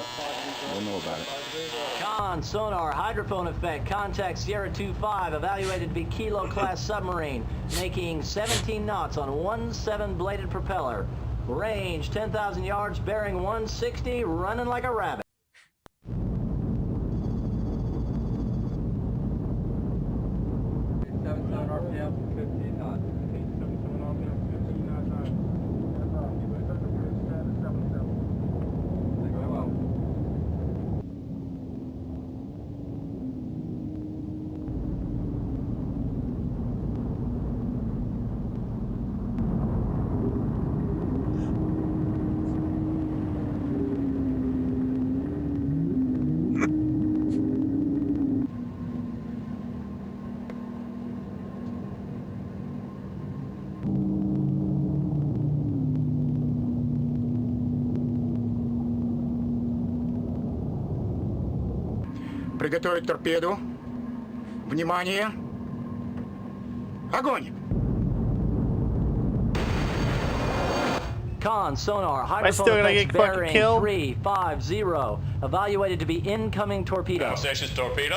we'll know about it. Con, sonar, hydrophone effect, contact Sierra 25, evaluated to be Kilo-class submarine, making 17 knots on 17-bladed propeller. Range 10,000 yards, bearing 160, running like a rabbit. Приготовить торпеду. Внимание. Огонь! Con, sonar, I still hydrophone gonna effects get fucking bearing killed? 350. Evaluated to be incoming torpedo. Sections torpedo.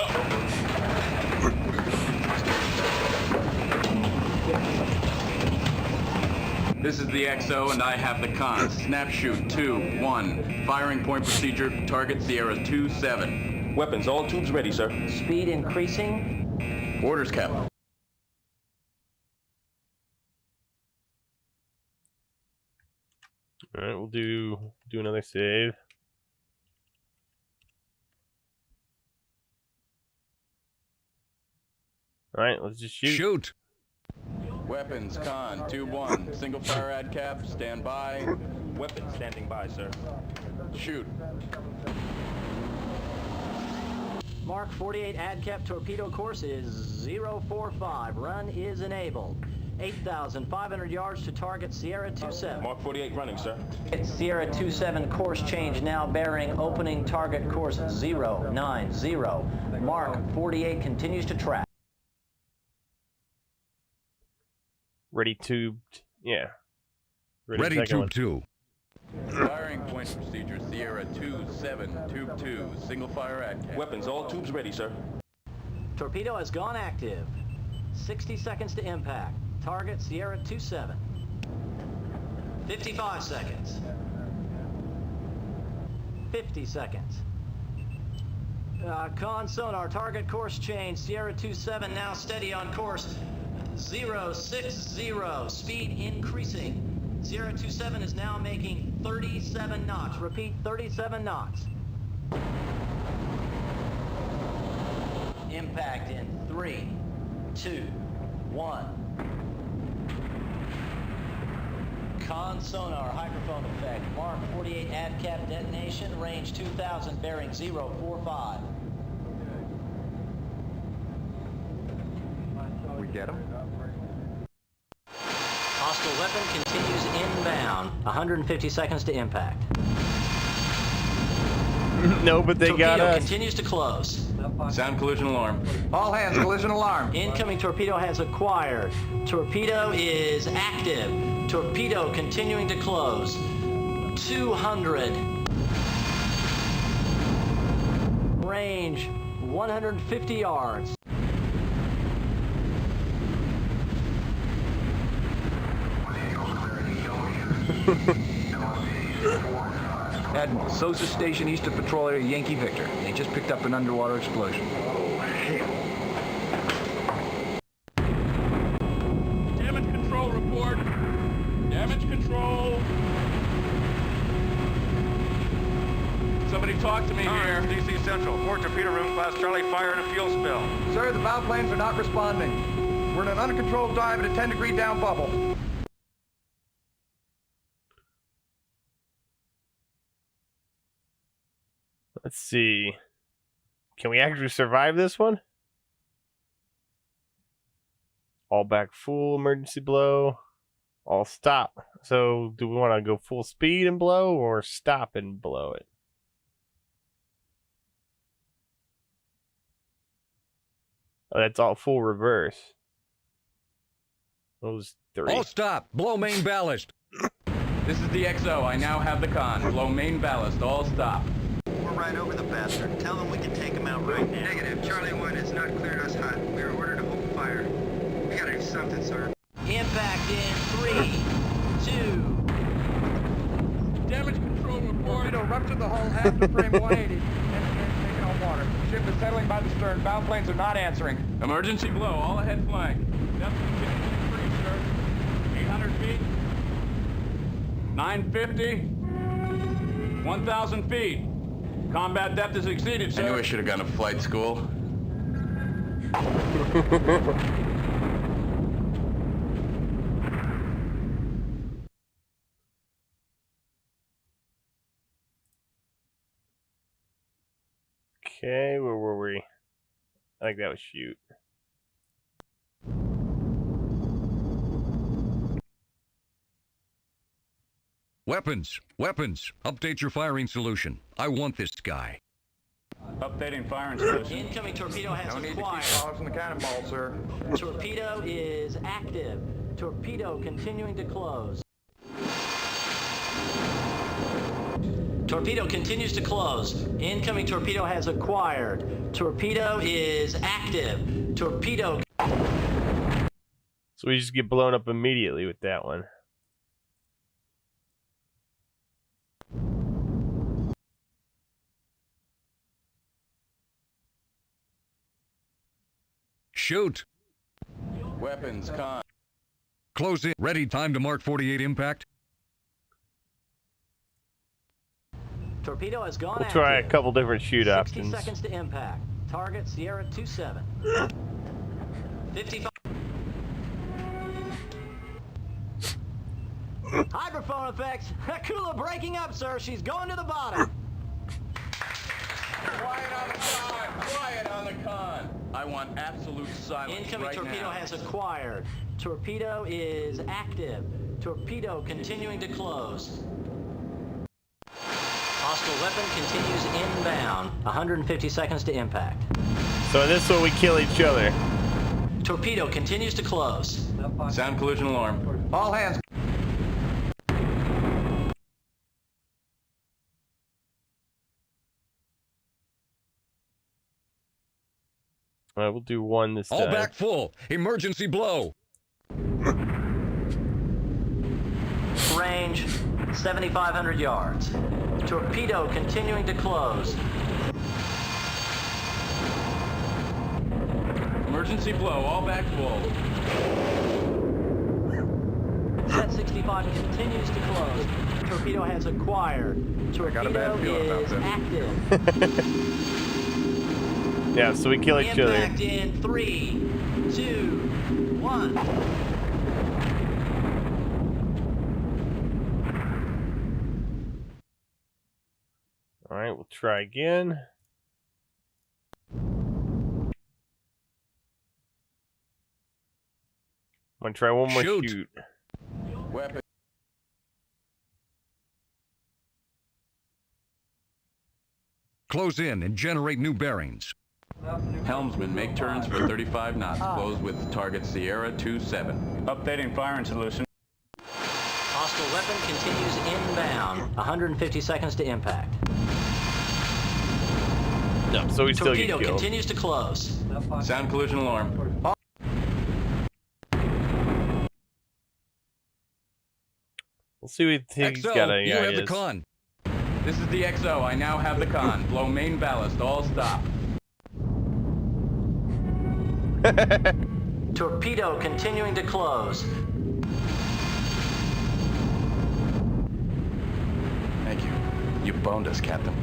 This is the XO, and I have the con. Snap shoot 2-1. Firing point procedure. Target Sierra 2-7. Weapons, all tubes ready, sir. Speed increasing. Orders, Captain. All right, we'll do another save. All right, let's just shoot. Shoot! Weapons, con 2-1. Single fire ad cap. Stand by. Weapons standing by, sir. Shoot. Mark 48 ADCAP torpedo course is 045. Run is enabled. 8,500 yards to target Sierra 27. Mark 48 running, sir. It's Sierra 27 course change now bearing opening target course 090. Mark 48 continues to track. Ready tubed. Yeah. Ready second tube one. 2. Firing point procedure. Sierra 2-7. Tube 2. Single fire ad cap. Weapons, all tubes ready, sir. Torpedo has gone active. 60 seconds to impact. Target Sierra 27. 55 seconds. 50 seconds. Con sonar, target course change. Sierra 27 now steady on course 060. Speed increasing. Sierra 27 is now making 37 knots. Repeat, 37 knots. Impact in 3, 2, 1. Con sonar, hydrophone effect. Mark 48 ADCAP detonation, range 2000, bearing 045. We get him? Hostile weapon continues inbound. 150 seconds to impact. No, but they got Torpedo us. continues to close. Sound collision alarm. All hands, collision alarm. Incoming torpedo has acquired. Torpedo is active. Torpedo continuing to close. 200. Range 150 yards. Admiral, Sosa Station east of patrol area Yankee Victor. They just picked up an underwater explosion. Damage control report. Damage control. Somebody talk to me here. DC Central, 4 torpedo room, class Charlie, fire and a fuel spill. Sir, the bow planes are not responding. We're in an uncontrolled dive at a 10-degree down bubble. Let's see. Can we actually survive this one? All back full, emergency blow. All stop. So do we want to go full speed and blow or stop and blow it? Oh, that's all full reverse. Those three. All stop. Blow main ballast. This is the XO. I now have the con. Blow main ballast. All stop. We're right over the bastard. Tell them we can take him out right now. Negative. Charlie 1 has not cleared us hot. We are ordered to hold fire. We gotta do something, sir. Impact in 3, 2. Damage control report. Torpedo ruptured the hull after frame 180. Engineers taking on water. Ship is settling by the stern. Bow planes are not answering. Emergency blow. All ahead flank. Depth continues to increase, sir. 800 feet. 950. 1,000 feet. Combat depth is exceeded, sir. I knew I should have gone to flight school. Okay, where were we? I think that was shoot. Weapons. Weapons. Update your firing solution. I want this guy. Updating firing solution. Incoming torpedo has No need to keep acquired. calling from the cannonball, sir. Torpedo is active. Torpedo continuing to close. Torpedo continues to close. Incoming torpedo has acquired. Torpedo is active. Torpedo. So we just get blown up immediately with that one. Shoot! Weapons, con. Close in. Ready. Time to Mark 48 impact. Torpedo has gone We'll try a active. couple different shoot 60 options. seconds to impact. Target Sierra 27. 55. Hydrophone effects. Akula breaking up, sir. She's going to the bottom. Quiet on the con! Quiet on the con! I want absolute silence. Incoming right torpedo now. has acquired. Torpedo is active. Torpedo continuing to close. Hostile weapon continues inbound. 150 seconds to impact. So in this one we kill each other. Torpedo continues to close. Sound collision alarm. All hands. All right, we'll do one this All time. back full. Emergency blow. Range 7,500 yards. Torpedo continuing to close. Emergency blow. All back full. Set 65 continues to close. Torpedo has acquired. got a bad feeling Torpedo about is this. active. Yeah, so we kill each other. Impact in 3, 2, 1. All right, we'll try again. I'm gonna try one more Shoot. shoot. Weapon. Close in and generate new bearings. Helmsman, make turns for 35 knots. Close with target Sierra 27. Updating firing solution. Hostile weapon continues inbound. 150 seconds to impact. No, so we still get Torpedo killed. continues to close. Sound collision alarm. We'll see what he's XO, got any you have the ideas. con. This is the XO. I now have the con. Blow main ballast. All stop. Torpedo continuing to close. Thank you. You boned us, Captain.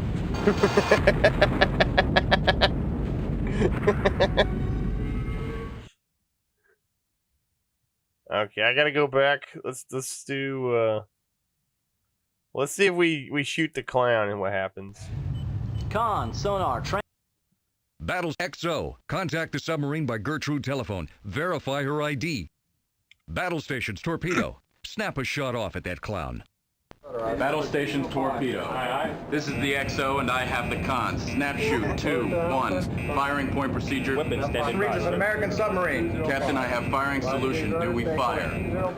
Okay, I gotta go back. Let's do. Let's see if we shoot the clown and what happens. Con, sonar, Battles XO. Contact the submarine by Gertrude telephone. Verify her ID. Battle stations torpedo. Snap a shot off at that clown. Battle station torpedo. This is the XO and I have the con. Snap shoot 2, 1. Firing point procedure. Weapons standing by. Reaches an American submarine. Captain, I have firing solution. Do we fire?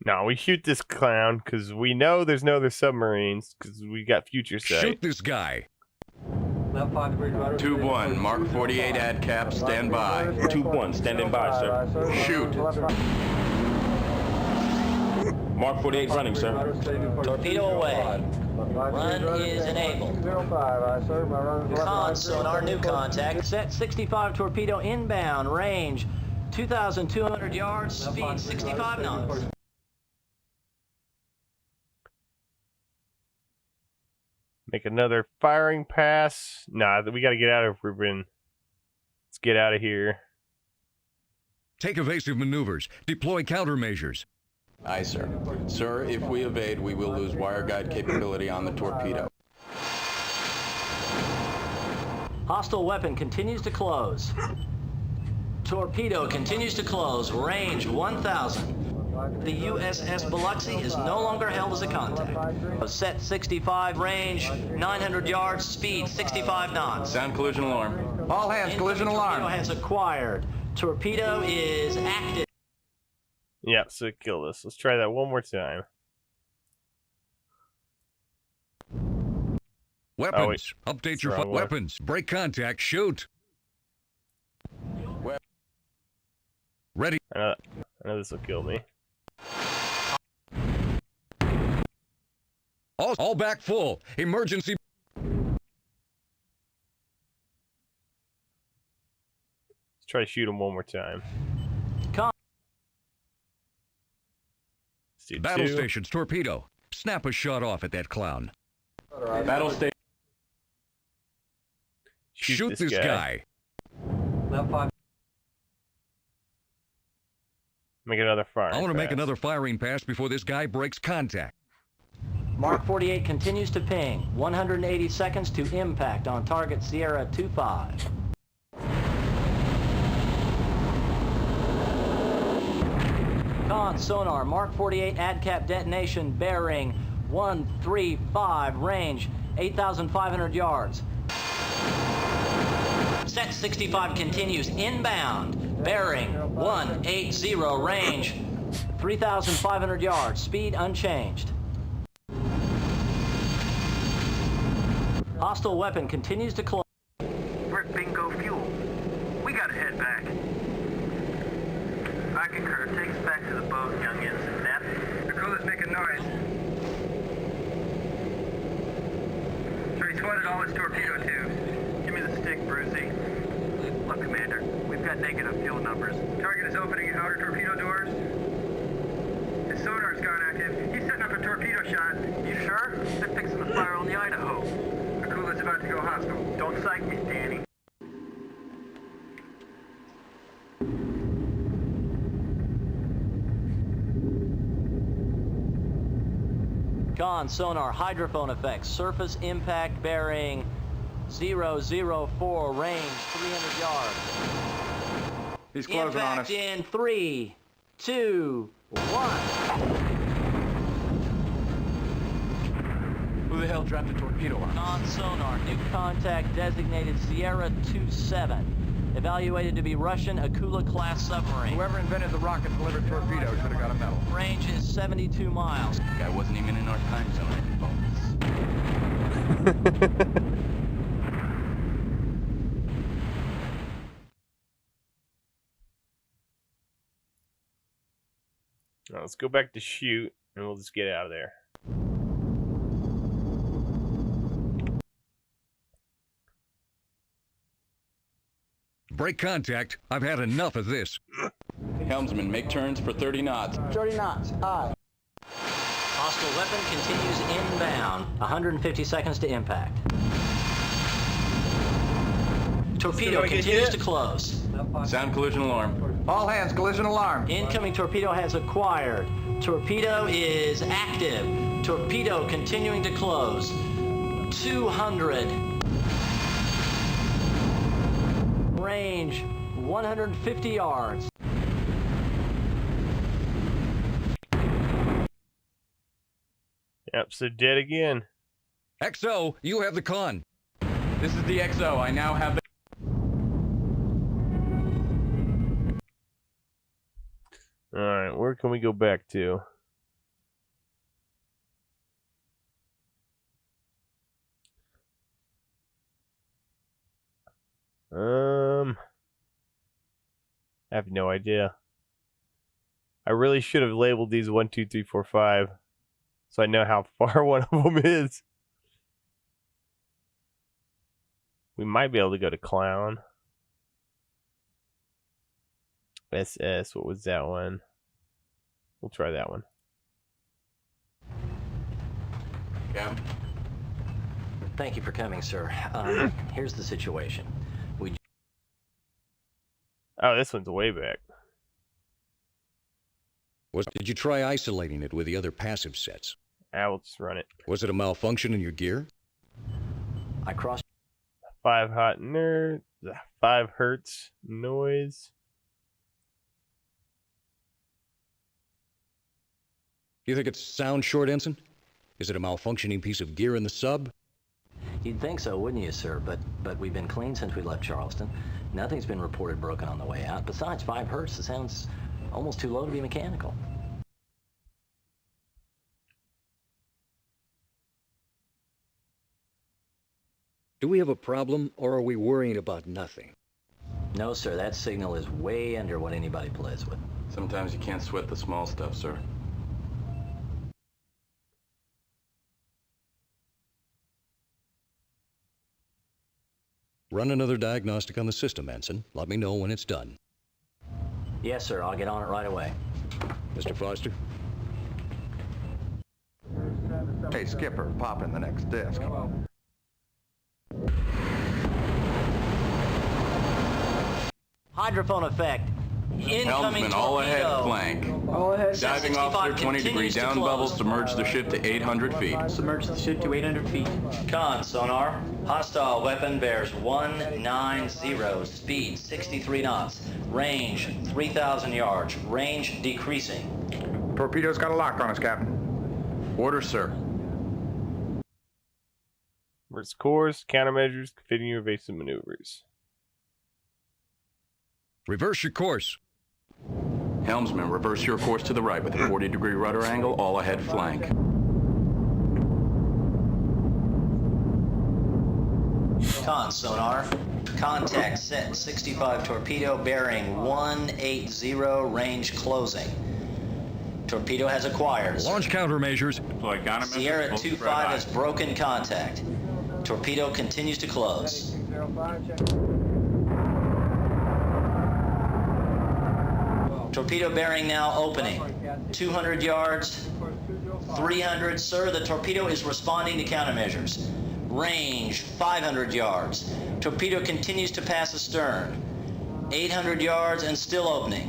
No, we shoot this clown because we know there's no other submarines because we got future sight. Shoot this guy. 2-1. Mark 48 ad cap. Stand by. 2-1, standing by, sir. Shoot. Mark 48 running, sir. torpedo away. Run is enabled. Con, sonar, new contact. Set 65 torpedo inbound. Range 2,200 yards. Speed 65 knots. Make another firing pass. Nah, we got to get out of Ruben. Let's get out of here. Take evasive maneuvers. Deploy countermeasures. Aye, sir. Sir, if we evade, we will lose wire guide capability on the torpedo. Hostile weapon continues to close. Torpedo continues to close. Range 1,000. The USS Biloxi is no longer held as a contact. Set 65, range 900 yards, speed 65 knots. Sound collision alarm. All hands, collision alarm. Torpedo has acquired. Torpedo is active. Yeah, so it killed us. Let's try that one more time. Weapons. Oh, Update your weapons. Break contact. Shoot. Ready. I know this will kill me. All back full. Emergency. Let's try to shoot him one more time. Battle stations. Torpedo. Snap a shot off at that clown. Battle station. Shoot this guy. Make another fire. I want to make another firing pass before this guy breaks contact. Mark 48 continues to ping. 180 seconds to impact on target Sierra 25. Con sonar, Mark 48 ADCAP detonation bearing 135, range 8,500 yards. Set 65 continues inbound, bearing 180, range 3,500 yards, speed unchanged. Hostile weapon continues to close. We're at Bingo Fuel. We gotta head back. I concur. Take us back to the boat, youngins. Nap. The crew is making noise. So he swatted all his torpedo tubes. Give me the stick, Brucey. Look, Commander, we've got negative fuel numbers. Target is opening outer torpedo doors. His sonar's gone active. He's setting up a torpedo shot. You sure? They're fixing the fire on the Idaho. The crew is about to go hostile. Don't psych me, Danny. Con sonar, hydrophone effects, surface impact bearing 004, range 300 yards. He's closing on us. Impact in 3, 2, 1. Who the hell dropped the torpedo on us? Con sonar, new contact designated Sierra 27. Evaluated to be Russian Akula-class submarine. Whoever invented the rocket-delivered torpedo should have got a medal. Range is 72 miles. Guy wasn't even in our time zone. Now let's go back to shoot, and we'll just get out of there. Break contact. I've had enough of this. Helmsman, make turns for 30 knots. 30 knots. Aye. Hostile weapon continues inbound. 150 seconds to impact. Torpedo continues to close. Sound collision alarm. All hands, collision alarm. Incoming torpedo has acquired. Torpedo is active. Torpedo continuing to close. 200. Range 150 yards. Yep, so dead again. XO, you have the con. This is the XO. I now have the... Alright, where can we go back to? I have no idea. I really should have labeled these 1, 2, 3, 4, 5, so I know how far one of them is. We might be able to go to Clown. SS, what was that one? We'll try that one. Yeah. Thank you for coming, sir. Here's the situation. Oh, this one's way back. Did you try isolating it with the other passive sets? We'll just run it. Was it a malfunction in your gear? I crossed 5 hot nerds, 5 hertz noise. Do you think it's sound short, Ensign? Is it a malfunctioning piece of gear in the sub? You'd think so, wouldn't you, sir? But we've been clean since we left Charleston. Nothing's been reported broken on the way out. Besides, 5 hertz, it sounds almost too low to be mechanical. Do we have a problem, or are we worrying about nothing? No, sir, that signal is way under what anybody plays with. Sometimes you can't sweat the small stuff, sir. Run another diagnostic on the system, Ensign. Let me know when it's done. Yes, sir, I'll get on it right away. Mr. Foster? Hey, Skipper, pop in the next disc. Hydrophone effect. Incoming Helmsman, all ahead torpedo. flank. All ahead. Diving officer, 20 degree continues to down close. bubble, submerge the ship to 800 feet. Submerge the ship to 800 feet. Con, sonar. Hostile weapon bears 190. Speed 63 knots. Range 3,000 yards. Range decreasing. Torpedo's got a lock on us, Captain. Order, sir. Reverse course, countermeasures, continue evasive maneuvers. Reverse your course. Helmsman, reverse your course to the right with a 40-degree rudder angle, all ahead flank. Con, sonar. Contact set 65 torpedo bearing 180. Range closing. Torpedo has acquired. Launch countermeasures. Deploy countermeasures. Sierra Close 25 red has broken contact. Torpedo continues to close. Torpedo bearing now opening. 200 yards. 300. Sir, the torpedo is responding to countermeasures. Range 500 yards. Torpedo continues to pass astern. 800 yards and still opening.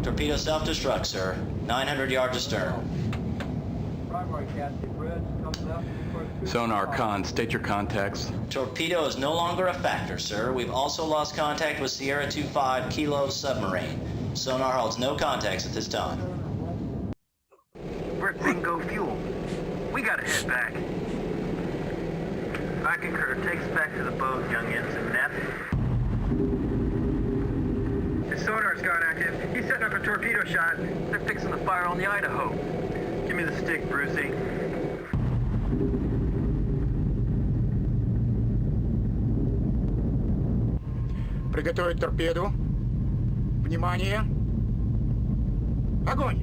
Torpedo self-destruct, sir. 900 yards astern. Sonar, Con, state your contacts. Torpedo is no longer a factor, sir. We've also lost contact with Sierra 25 Kilo submarine. Sonar holds no contacts at this time. We're bingo fuel. We gotta head back. I concur. Take us back to the boat, young ensign Neff. His sonar's gone active. He's setting up a torpedo shot. They're fixing the fire on the Idaho. Give me the stick, Brucey. Приготовить торпеду. Внимание. Огонь!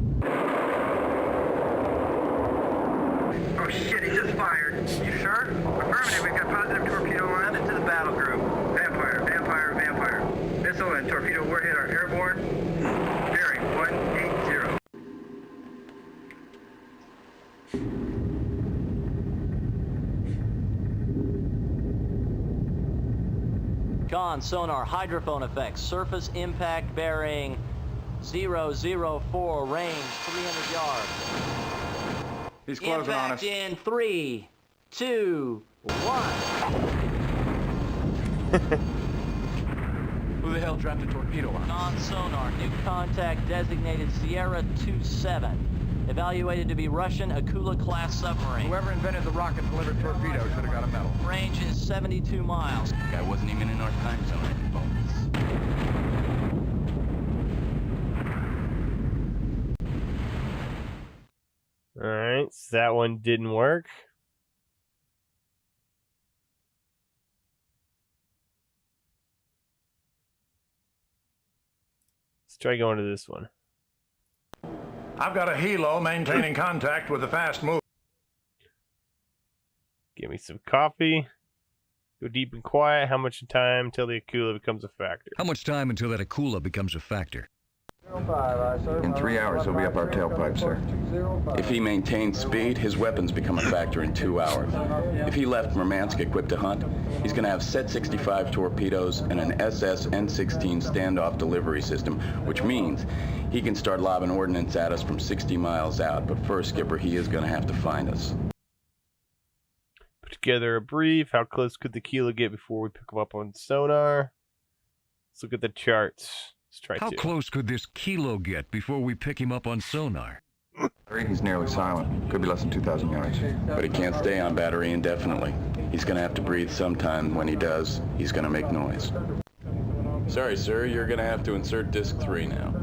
Oh shit, he just fired. You sure? Affirmative, we've got positive torpedo line into the battle group. Vampire, vampire, vampire. Missile and torpedo warhead are airborne. Bearing 180. Con, sonar, hydrophone effect, surface impact bearing 004, range 300 yards. He's closing on us. Impact in 3, 2, 1. Who the hell dropped a torpedo on us? Con, sonar, new contact designated Sierra 27. Evaluated to be Russian Akula-class submarine. Whoever invented the rocket-delivered torpedo should have got a medal. Range is 72 miles. The guy wasn't even in our time zone. Alright, so that one didn't work. Let's try going to this one. I've got a helo maintaining contact with the fast move. Give me some coffee. Go deep and quiet. How much time until the Akula becomes a factor? How much time until that Akula becomes a factor? In 3 hours, he'll be up our tailpipe, sir. If he maintains speed, his weapons become a factor in 2 hours. If he left Murmansk equipped to hunt, he's going to have Set 65 torpedoes and an SS N-16 standoff delivery system, which means he can start lobbing ordnance at us from 60 miles out. But first, Skipper, he is going to have to find us. Put together a brief. How close could the Kilo get before we pick him up on sonar? Let's look at the charts. Let's try How to. close could this Kilo get before we pick him up on sonar? He's nearly silent. Could be less than 2,000 yards. But he can't stay on battery indefinitely. He's gonna have to breathe sometime. When he does, he's gonna make noise. Sorry, sir, you're gonna have to insert disc 3 now.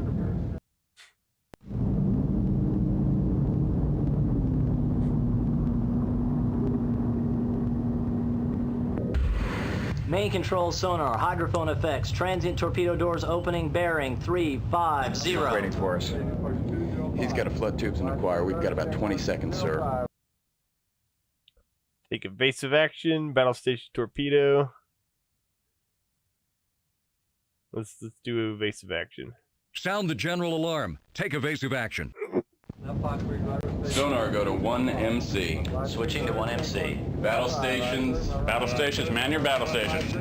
Main control sonar, hydrophone effects, transient torpedo doors opening, bearing 350. Waiting for us. He's got to flood tubes and acquire. We've got about 20 seconds, sir. Take evasive action, battle station torpedo. Let's do evasive action. Sound the general alarm. Take evasive action. Sonar, go to 1MC. Switching to 1MC. Battle stations. Battle stations, man your battle stations.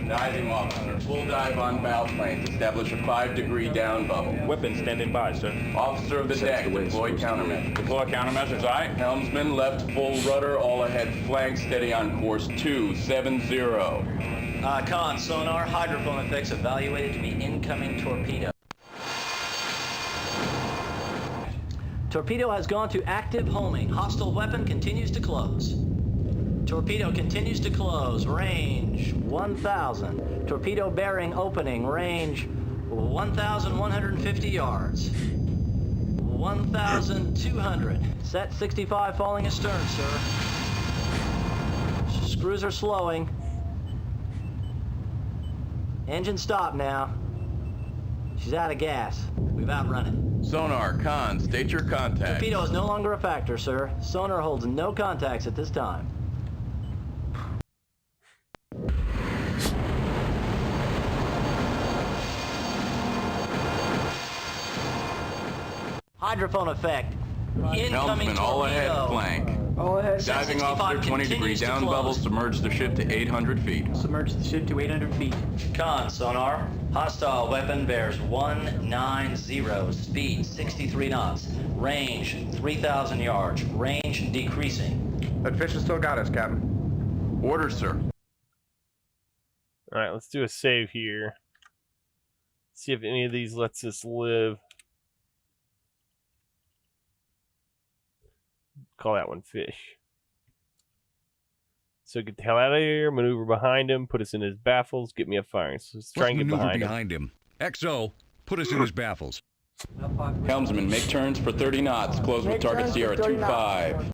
Diving officer. Full dive on bow planes. Establish a 5-degree down bubble. Weapons standing by, sir. Officer of the deck. Deploy countermeasures. Deploy countermeasures, aye. Helmsman, left full rudder. All ahead flank. Steady on course 270. Con, sonar, hydrophone effects evaluated to be incoming torpedo. Torpedo has gone to active homing. Hostile weapon continues to close. Torpedo continues to close. Range 1,000. Torpedo bearing opening. Range 1,150 yards. 1,200. Set 65 falling astern, sir. Screws are slowing. Engine stop now. She's out of gas. We've outrun it. Sonar, con, state your contact. Torpedo is no longer a factor, sir. Sonar holds no contacts at this time. Hydrophone effect. Incoming Helmsman, all ahead torpedo. flank. All ahead. Diving officer, 20-degree down bubble. Submerge the ship to 800 feet. Submerge the ship to 800 feet. Con, sonar. Hostile weapon bears 190. Speed 63 knots. Range 3,000 yards. Range decreasing. That fish has still got us, Captain. Order, sir. Alright, let's do a save here. See if any of these lets us live. Call that one fish. So get the hell out of here, maneuver behind him, put us in his baffles, get me a firing. So let's try and get behind him. XO, put us in his baffles. Helmsman, make turns for 30 knots. Close with target Sierra 25.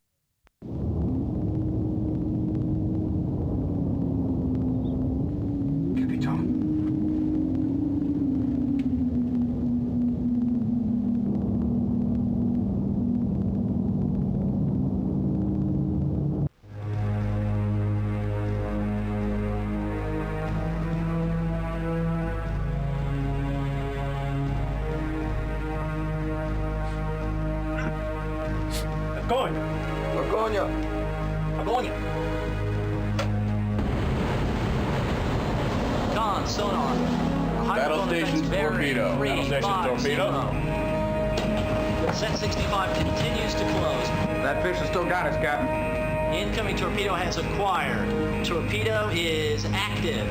Con, sonar. Battle stations torpedo. Battle stations torpedo. Set 65 continues to close. That fish has still got us, Captain. Incoming torpedo has acquired. Torpedo is active.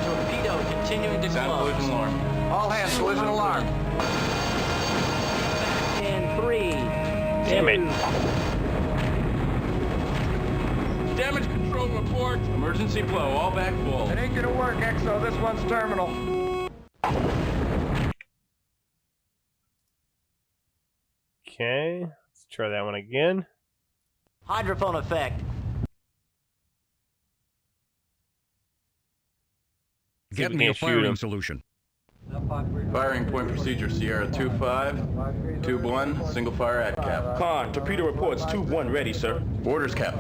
Torpedo continuing to Sound close. collision alarm. All hands, collision alarm. In 3. Damn it. Damage control report. Emergency flow, all back full. It ain't gonna work, XO. This one's terminal. Okay, let's try that one again. Hydrophone effect. Get me a firing solution. Firing point procedure Sierra 25, Tube 1, single fire at cap. Con, torpedo reports, Tube 1 ready, sir. Orders, cap.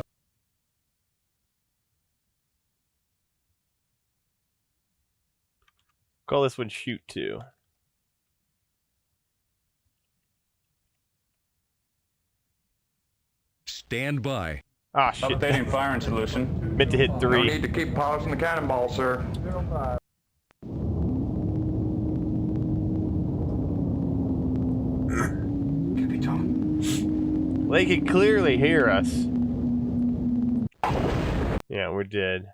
Call this one shoot 2. Stand by. Ah, shit. Updating firing solution. Meant to hit No 3. need to keep polishing the cannonball, sir. They can clearly hear us. Yeah, we're dead.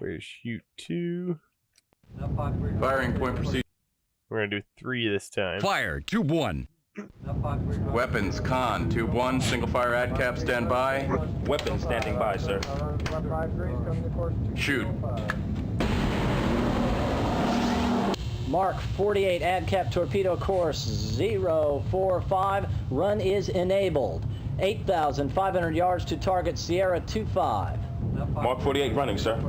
Where's shoot 2? Firing point procedure. We're gonna do 3 this time. Fire, Tube 1. Weapons, con, Tube 1, single fire ad cap, stand by. Weapons standing by, sir. Shoot. Mark 48 ADCAP torpedo course 045. Run is enabled. 8,500 yards to target Sierra 25. Mark 48 running, sir.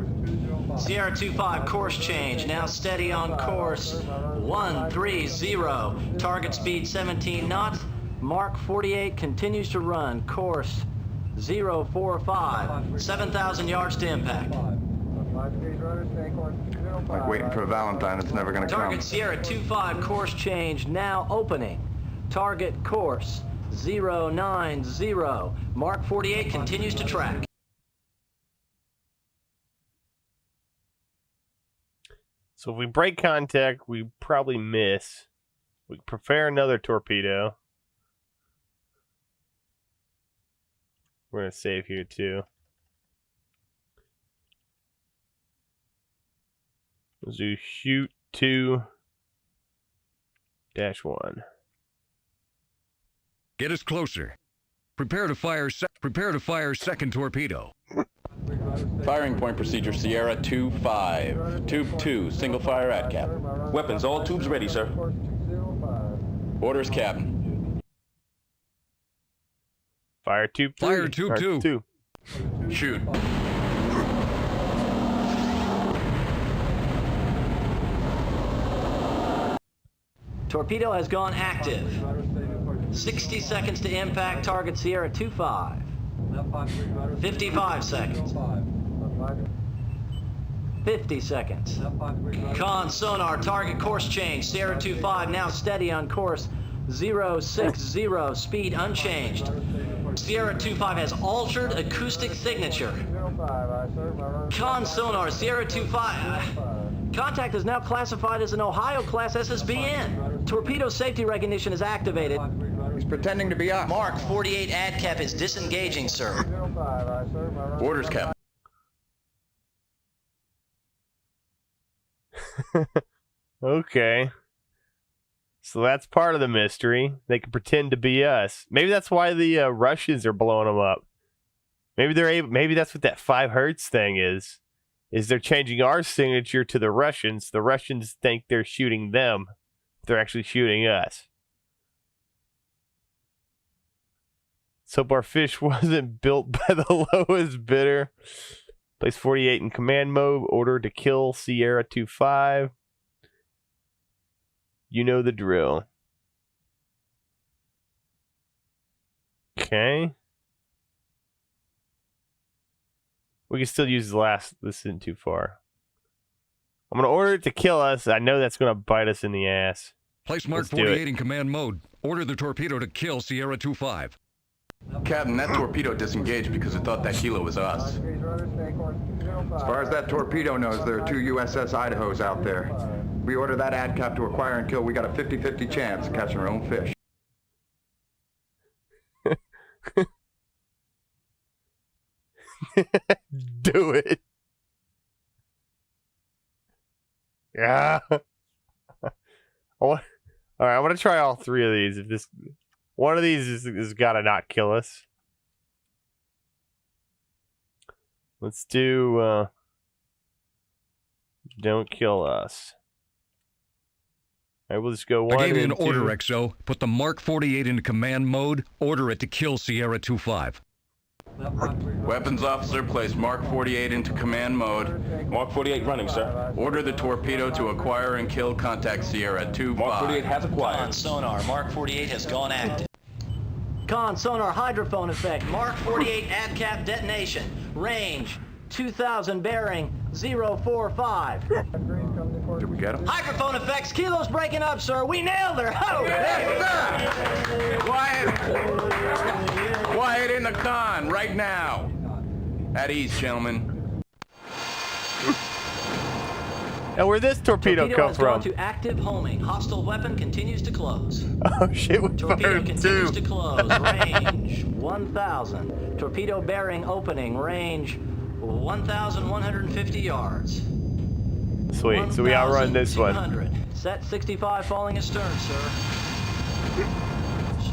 Sierra 25 course change. Now steady on course 130. Target speed 17 knots. Mark 48 continues to run. Course 045. 7,000 yards to impact. Like waiting for Valentine, it's never going to come. Target Sierra 25 course change now opening. Target course 090. Mark 48 continues to track. So if we break contact, we probably miss. We prepare another torpedo. We're going to save here too. Let's do shoot 2-1. Get us closer. Prepare to fire second torpedo. Firing point procedure, Sierra 2-5. Tube 2, single fire ad cap. Weapons, all tubes ready, sir. Orders, Captain. Fire tube 3. Fire tube 2. Shoot. Torpedo has gone active. 60 seconds to impact. Target Sierra 25. 55 seconds. 50 seconds. Con sonar, target course change. Sierra 25 now steady on course 060. Speed unchanged. Sierra 25 has altered acoustic signature. Con sonar, Sierra 25. Contact is now classified as an Ohio class SSBN. Torpedo safety recognition is activated. He's pretending to be us. Mark 48 ADCAP is disengaging, sir. Orders, Captain. Okay. So that's part of the mystery. They can pretend to be us. Maybe that's why the Russians are blowing them up. Maybe they're able. Maybe that's what that 5 hertz thing is. Is they're changing our signature to the Russians. The Russians think they're shooting them. They're actually shooting us. So our fish wasn't built by the lowest bidder. Place 48 in command mode. Order to kill Sierra 25. You know the drill. Okay. We can still use the last. This isn't too far. I'm going to order it to kill us. I know that's going to bite us in the ass. Place Mark 48 in command mode. Order the torpedo to kill Sierra 25. Captain, that torpedo disengaged because it thought that kilo was us. As far as that torpedo knows, there are 2 USS Idahos out there. We order that ad cap to acquire and kill, we got a 50-50 chance of catching our own fish. Do it. Yeah. All right, I'm gonna try all 3 of these. If this one of these is gotta not kill us. Let's do don't kill us. I will just go 1 I gave you an and order, 2. XO. Put the Mark 48 into command mode. Order it to kill Sierra 25. Weapons officer, place Mark 48 into command mode. Mark 48 running, sir. Order the torpedo to acquire and kill. Contact Sierra 25. Mark 48 has acquired. Con sonar, Mark 48 has gone active. Con sonar hydrophone effect. Mark 48 ADCAP detonation. Range 2,000 bearing 045. Did we get him? Hydrophone effects. Kilo's breaking up, sir. We nailed her. Oh, Yes, sir! Quiet! Quiet in the con right now. At ease, gentlemen. Now, where'd this torpedo come has from? gone to active homing. Hostile weapon continues to close. Oh shit! We Torpedo fired continues 2. to close. Range 1,000. Torpedo bearing opening. Range 1,150 yards. Sweet, so we outrun this one. 1,200. Set 65 falling astern, sir.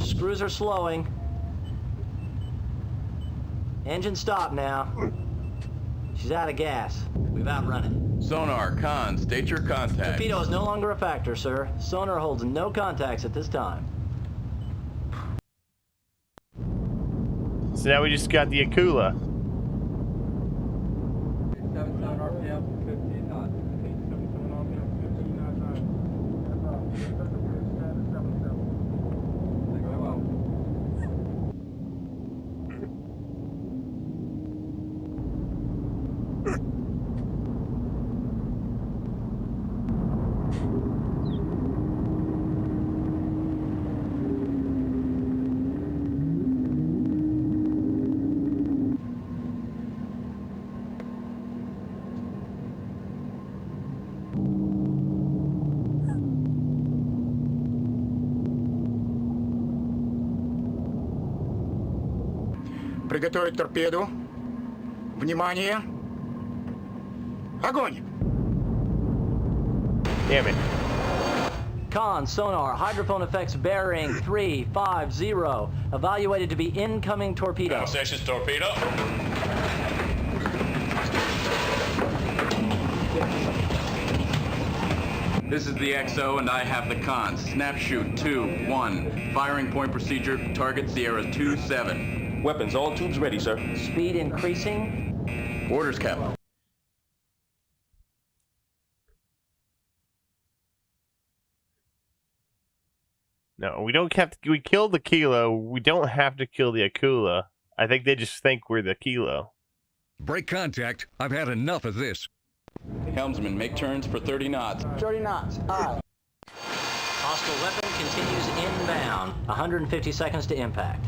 Screws are slowing. Engine stop now. She's out of gas. We've outrun it. Sonar, con, state your contact. Torpedo is no longer a factor, sir. Sonar holds no contacts at this time. So now we just got the Akula. 877 RPM, 15 knots. 877 RPM, 15 knots. Very well. Приготовить торпеду. Внимание. Огонь! Damn it. Con, sonar, hydrophone effects bearing 350. Evaluated to be incoming torpedo. Battle stations torpedo. This is the XO and I have the con. Snap shoot 2, 1. Firing point procedure, target Sierra 2-7. Weapons, all tubes ready, sir. Speed increasing. Orders, Captain. No, we don't have to. We killed the Kilo. We don't have to kill the Akula. I think they just think we're the Kilo. Break contact. I've had enough of this. Helmsman, make turns for 30 knots. 30 knots. Aye. Hostile weapon continues inbound. 150 seconds to impact.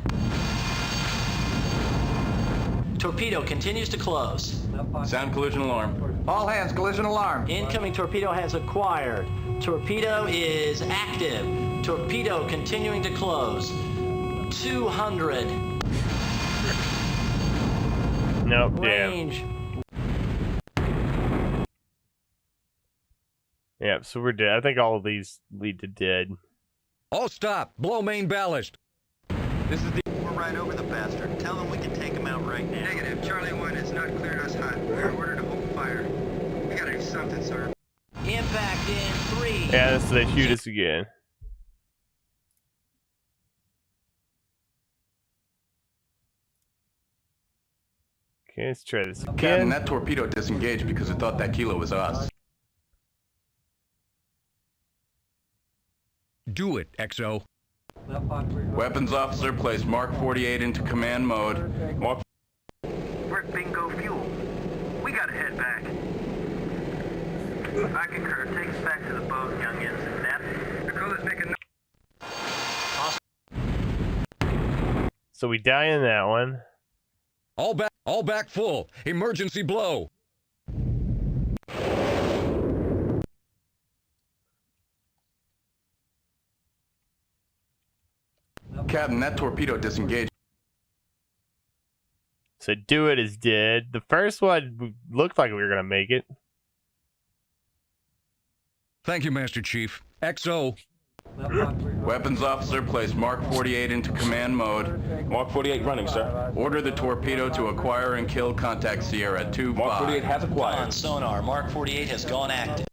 Torpedo continues to close. Sound collision alarm. All hands, collision alarm. Incoming torpedo has acquired. Torpedo is active. Torpedo continuing to close. 200. Nope, damn. Range. Yeah, so we're dead. I think all of these lead to dead. All stop. Blow main ballast. This is the... We're right over the bastard. Tell him we can take him out right now. Negative. Charlie 1 has not cleared us hot. We're ordered to open fire. We gotta do something, sir. Impact in 3. Yeah, so they shoot us again. Okay, let's try this Captain, again. that torpedo disengaged because it thought that Kilo was us. Do it, XO. Weapons officer, place Mark 48 into command mode. Mark... We're at bingo fuel. We gotta head back. I concur. Take us back to the boat, youngins. Nap. Akula's making So we die in that one. All back full. Emergency blow. Captain, that torpedo disengaged. So Do It is dead. The first one looked like we were gonna make it. Thank you, Master Chief. XO. Weapons officer, place Mark 48 into command mode. Mark 48 running, sir. Order the torpedo to acquire and kill contact Sierra 2-5. Mark 48 has acquired. Con, sonar, Mark 48 has gone active.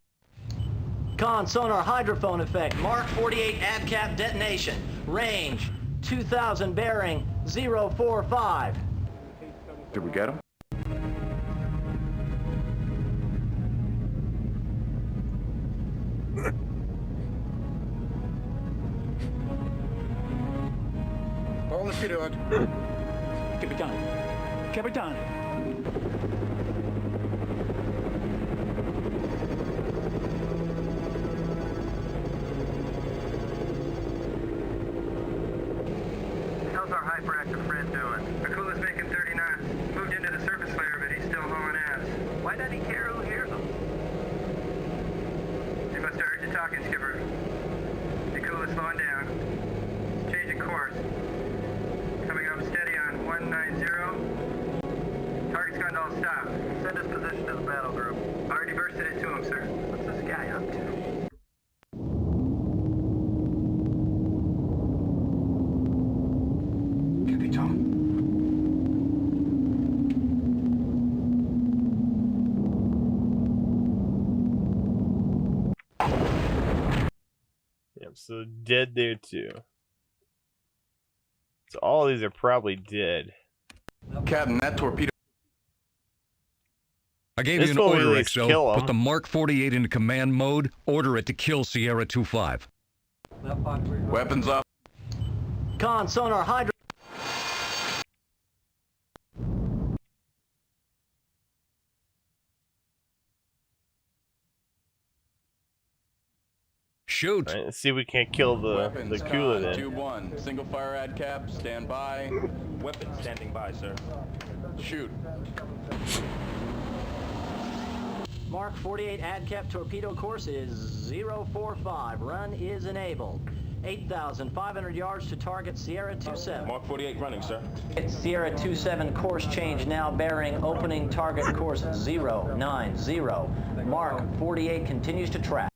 Con, sonar, hydrophone effect, Mark 48 ADCAP detonation. Range, 2,000 bearing, 045. Did we get him? Полный вперед. Капитан. Капитан. How's our hyperactive friend doing? Akula's making 30 knots. Moved into the surface layer, but he's still hauling ass. Why doesn't he care who hears him? He must have heard you talking, Skipper. Akula's slowing down. Changing course. Coming up steady on 190. Target's gone to all stop. Yep, so dead there too. So all these are probably dead. Captain, that torpedo... I gave This you an will at order, least kill XO. 'em. Put the Mark 48 into command mode. Order it to kill Sierra 25. Weapons up. Con, sonar, hydro... Shoot. Right, let's see if we can't kill the Kula then. 2-1. Single fire ad cap. Stand by. Weapon standing by, sir. Shoot. Mark 48 ADCAP torpedo course is 045. Run is enabled. 8,500 yards to target Sierra 27. Mark 48 running, sir. It's Sierra 27 course change now bearing opening target course 090. Mark 48 continues to track.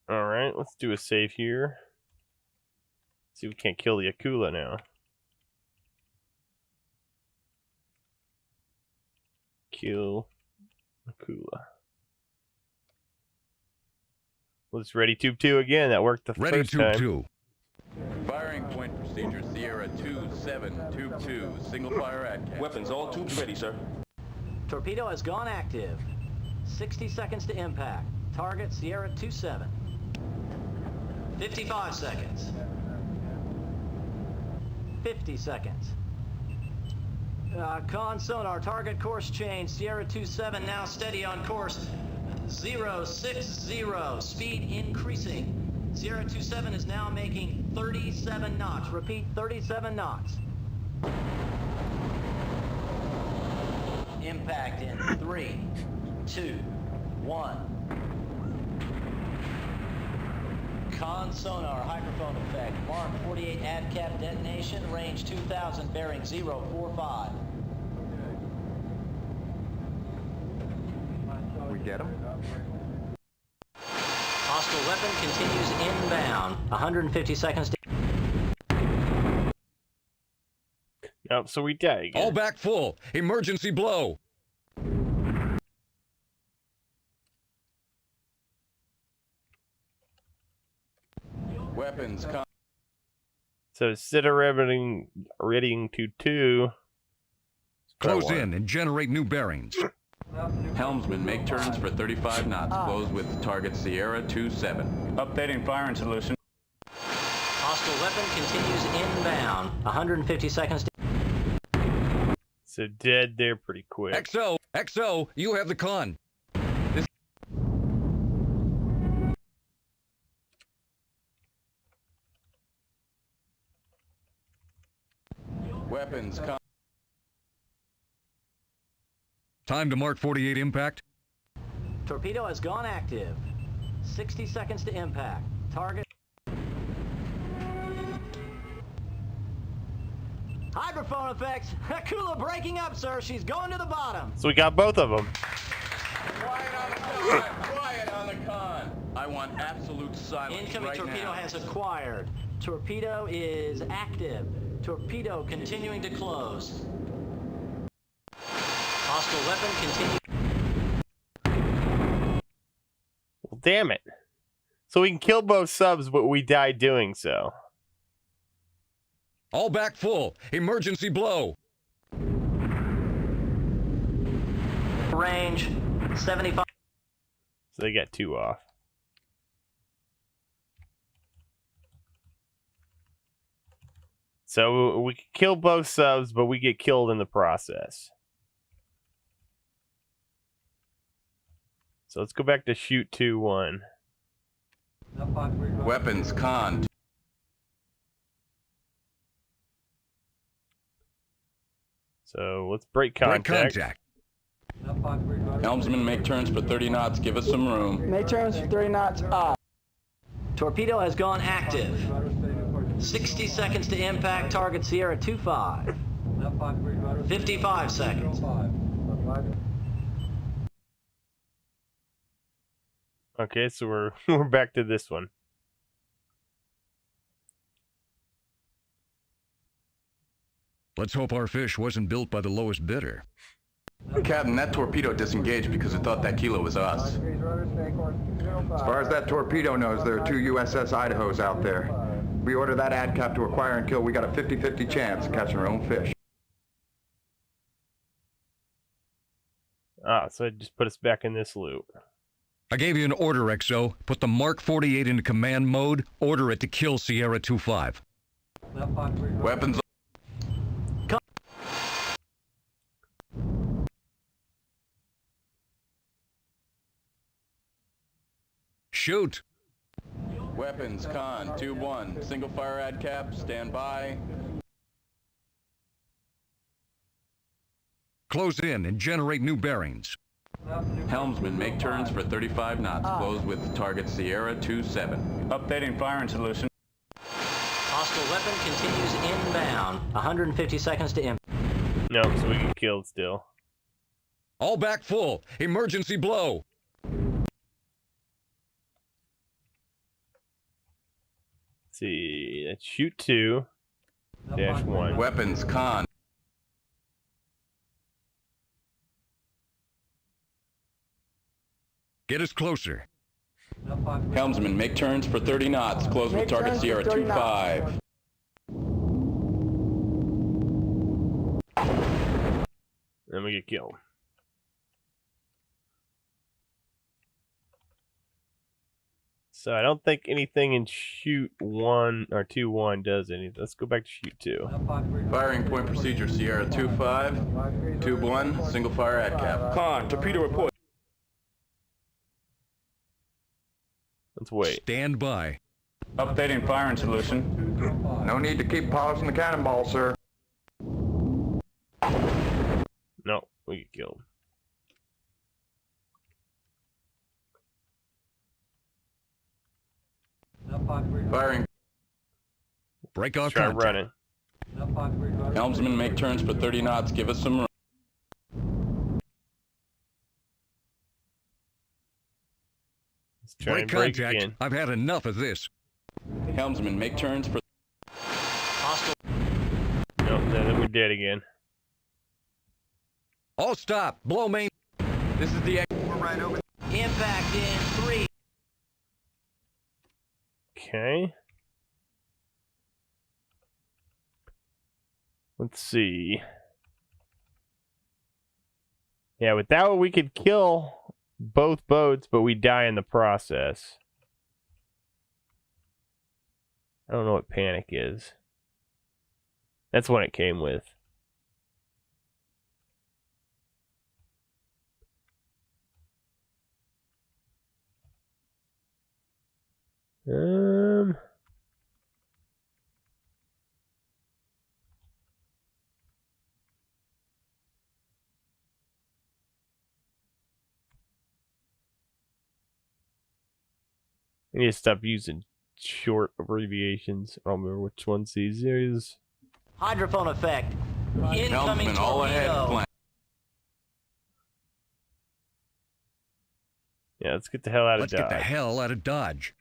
Alright, let's do a save here. See if we can't kill the Akula now. Kill Akula. Let's ready tube 2 again. That worked the Ready first tube time. 2. Firing point procedure. Sierra 27, tube 2. Single fire ad cap. Weapons, all tubes ready, sir. Torpedo has gone active. 60 seconds to impact. Target Sierra 27. 55 seconds. 50 seconds. Con sonar, target course change. Sierra 27 now steady on course 060. Speed increasing. Sierra 27 is now making 37 knots. Repeat, 37 knots. Impact in 3, 2, 1. Con sonar, hydrophone effect. Mark 48 ADCAP detonation, range 2000, bearing 045. We get him? Hostile weapon continues inbound. 150 seconds to... Yep, so we die again. All back full. Emergency blow. Weapons. So instead of readying to 2, Close in and generate new bearings. Helmsman, make turns for 35 knots. Close with target Sierra 27. Updating firing solution. Hostile weapon continues inbound. 150 seconds to... So dead there pretty quick. XO, you have the con. Weapons. Time to Mark 48 impact. Torpedo has gone active. 60 seconds to impact. Target... Hydrophone effects. Akula breaking up, sir. She's going to the bottom. So we got both of them. Quiet on the con. Quiet on the con. I want absolute silence. Incoming right torpedo now. has acquired. Torpedo is active. Torpedo continuing to close. Hostile weapon continues. Well, damn it. So we can kill both subs, but we die doing so. All back full. Emergency blow. Range 75. So they got 2 off. So we can kill both subs, but we get killed in the process. So let's go back to shoot 2-1. Weapons. Con. So let's break contact. Helmsman, make turns for 30 knots. Give us some room. Make turns for 30 knots off. Torpedo has gone active. 60 seconds to impact. Target Sierra 25. 55 seconds. Okay, so we're back to this one. Let's hope our fish wasn't built by the lowest bidder. Captain, that torpedo disengaged because it thought that kilo was us. As far as that torpedo knows, there are 2 USS Idahos out there. We order that ADCAP to acquire and kill, we got a 50-50 chance of catching our own fish. Ah, so it just put us back in this loop. I gave you an order, XO. Put the Mark 48 into command mode. Order it to kill Sierra 25. Weapons. Shoot. Weapons, con, tube 1. Single fire ADCAP, stand by. Close in and generate new bearings. Helmsman, make turns for 35 knots. Close with target Sierra 27. Updating firing solution. Hostile weapon continues inbound. 150 seconds to impact. No, so we get killed still. All back full. Emergency blow. Let's see, let's shoot 2-1. Weapons, con. Get us closer. Helmsman, make turns for 30 knots. Close with target Sierra 25. Then we get killed. So I don't think anything in shoot 1 or 2-1 does anything. Let's go back to shoot 2. Firing point procedure Sierra 25. Tube 1, single fire ADCAP. Con, torpedo report. Let's wait. Stand by. Updating firing solution. No need to keep polishing the cannonball, sir. No, we get killed. Firing. Break off Try contact. running. Helmsman, make turns for 30 knots. Give us some room. Let's try Break and break contact. again. I've had enough of this. Helmsman, make turns for... Hostile. No, then we're dead again. All stop. Blow main. This is the... We're right over. Impact in 3. Okay. Let's see. Yeah, with that one we could kill both boats, but we die in the process. I don't know what panic is. That's what it came with. I need to stop using short abbreviations. I don't remember which ones these is. Hydrophone effect. Incoming Helmsman, all ahead. torpedo. Flank. Yeah, let's get the hell out of Let's Dodge. get the hell out of Dodge.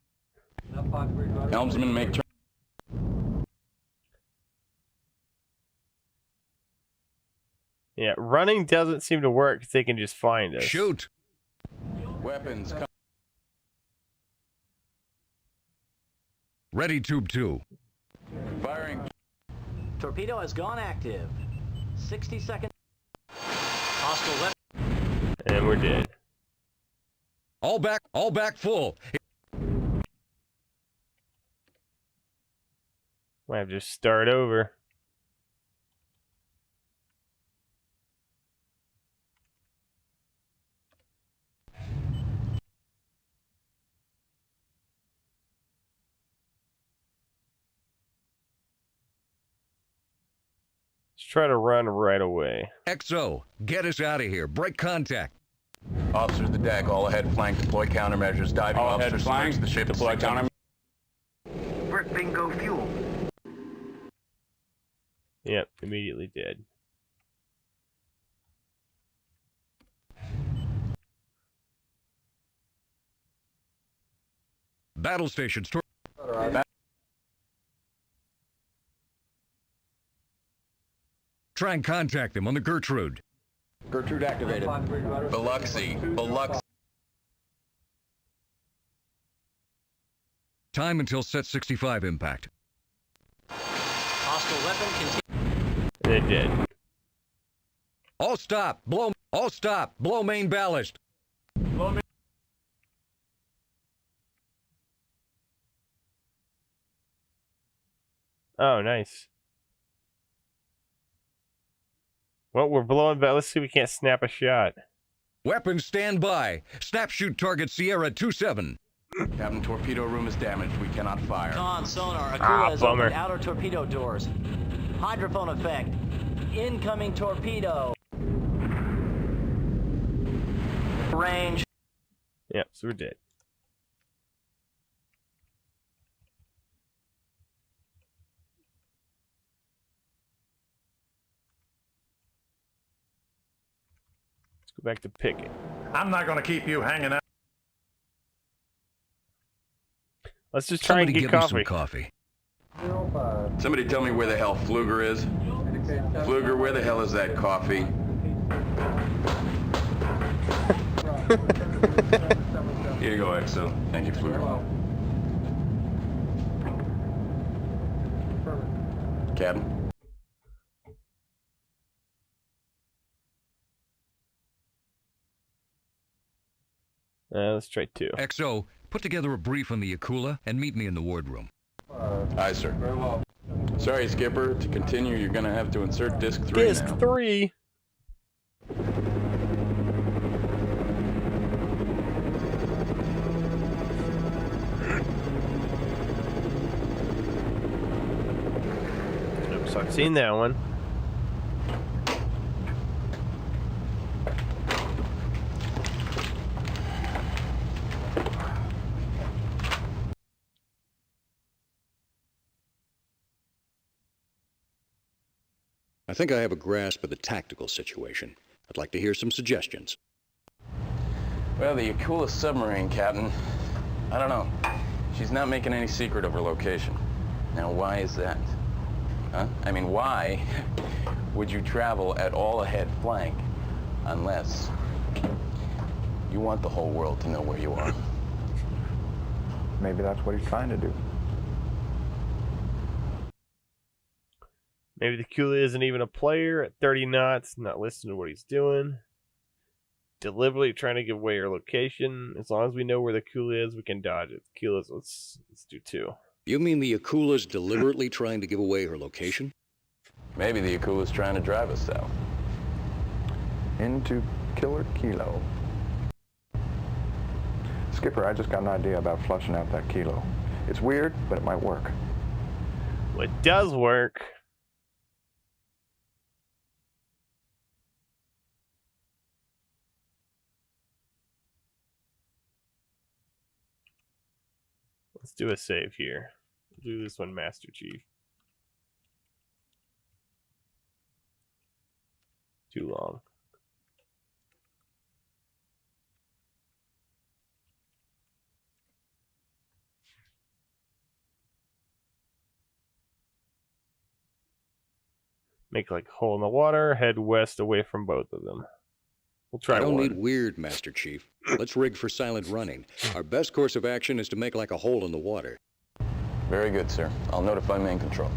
Helmsman, make turns. Yeah, running doesn't seem to work because they can just find us. Shoot. Weapons, con. Ready, tube 2. Firing. Torpedo has gone active. 60 seconds. Hostile weapon. And we're dead. All back full. Might have to just start over. Let's try to run right away. XO, get us out of here. Break contact. Officer of the deck, all ahead flank, deploy countermeasures. Diving All ahead officers flank, search the ship. deploy counter. Brick bingo fuel. Yep, immediately dead. Battle stations. Try and contact them on the Gertrude. Gertrude activated. Biloxi. Biloxi. Time until set 65 impact. Hostile weapon continues. They did. All stop. Blow. All stop. Blow main ballast. Oh, nice. Well, we're blowing, but let's see if we can't snap a shot. Weapons stand by. Snap shoot target Sierra 27. Captain, torpedo room is damaged. We cannot fire. Con, sonar, Aquila has bummer. opened outer torpedo doors. Hydrophone effect. Incoming torpedo. Range. Yeah, so we're dead. Let's go back to picking. I'm not going to keep you hanging out. Let's just try and get give coffee. me some coffee. Somebody tell me where the hell Fluger is. Fluger, where the hell is that coffee? Here you go, Exo. Thank you, Fluger. Captain? Let's try 2. XO, put together a brief on the Aquila and meet me in the wardroom. Aye, sir. Very well. Sorry, Skipper. To continue, you're going to have to insert disc 3 Disc now. 3. Oops, I've seen that one. I think I have a grasp of the tactical situation. I'd like to hear some suggestions. Well, the Aquila submarine, Captain. I don't know. She's not making any secret of her location. Now, why is that? Huh? I mean, why would you travel at all ahead flank unless you want the whole world to know where you are? Maybe that's what he's trying to do. Maybe the Aquila isn't even a player at 30 knots, not listening to what he's doing. Deliberately trying to give away her location. As long as we know where the Aquila is, we can dodge it. Aquila''s, let's do 2. You mean the Aquila's deliberately trying to give away her location? Maybe the Aquila's trying to drive us south. Into Killer Kilo. Skipper, I just got an idea about flushing out that kilo. It's weird, but it might work. Well, it does work. Let's do a save here. Do this one, Master Chief. Too long. Make like a hole in the water, head west away from both of them. We'll try I don't one. need weird, Master Chief. Let's rig for silent running. Our best course of action is to make like a hole in the water. Very good, sir. I'll notify main control.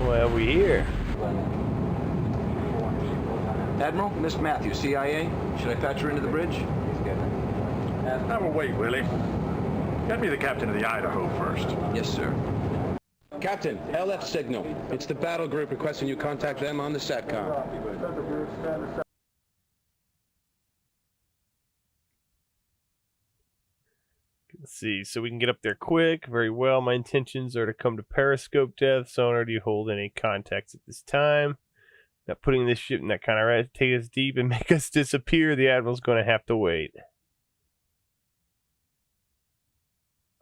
Well, we here. Admiral, Miss Matthews, CIA. Should I patch her into the bridge? Now, wait, Willie. Get me the captain of the Idaho first. Yes, sir. Captain, LF signal. It's the battle group requesting you contact them on the SATCOM. Let's see, so we can get up there quick. Very well. My intentions are to come to periscope depth. Sonar, do you hold any contacts at this time? Not putting this ship in that kind of right. Take us deep and make us disappear. The Admiral's going to have to wait.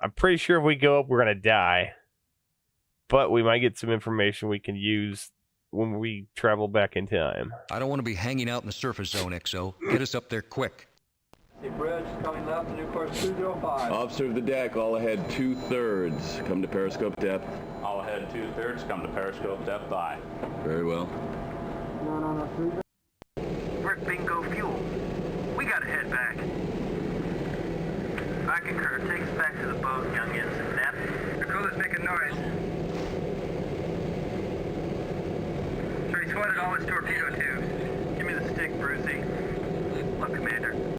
I'm pretty sure if we go up, we're going to die. But we might get some information we can use when we travel back in time. I don't want to be hanging out in the surface zone, XO. Get us up there quick. Bridge, coming left, new course 205. Officer of the deck, all ahead 2/3. Come to periscope depth. All ahead 2/3, come to periscope depth aye. Very well. We're at Bingo Fuel. We gotta head back. I concur. Take us back to the boat, youngins. Nap. The cooler's making noise. So he swatted all his torpedo tubes.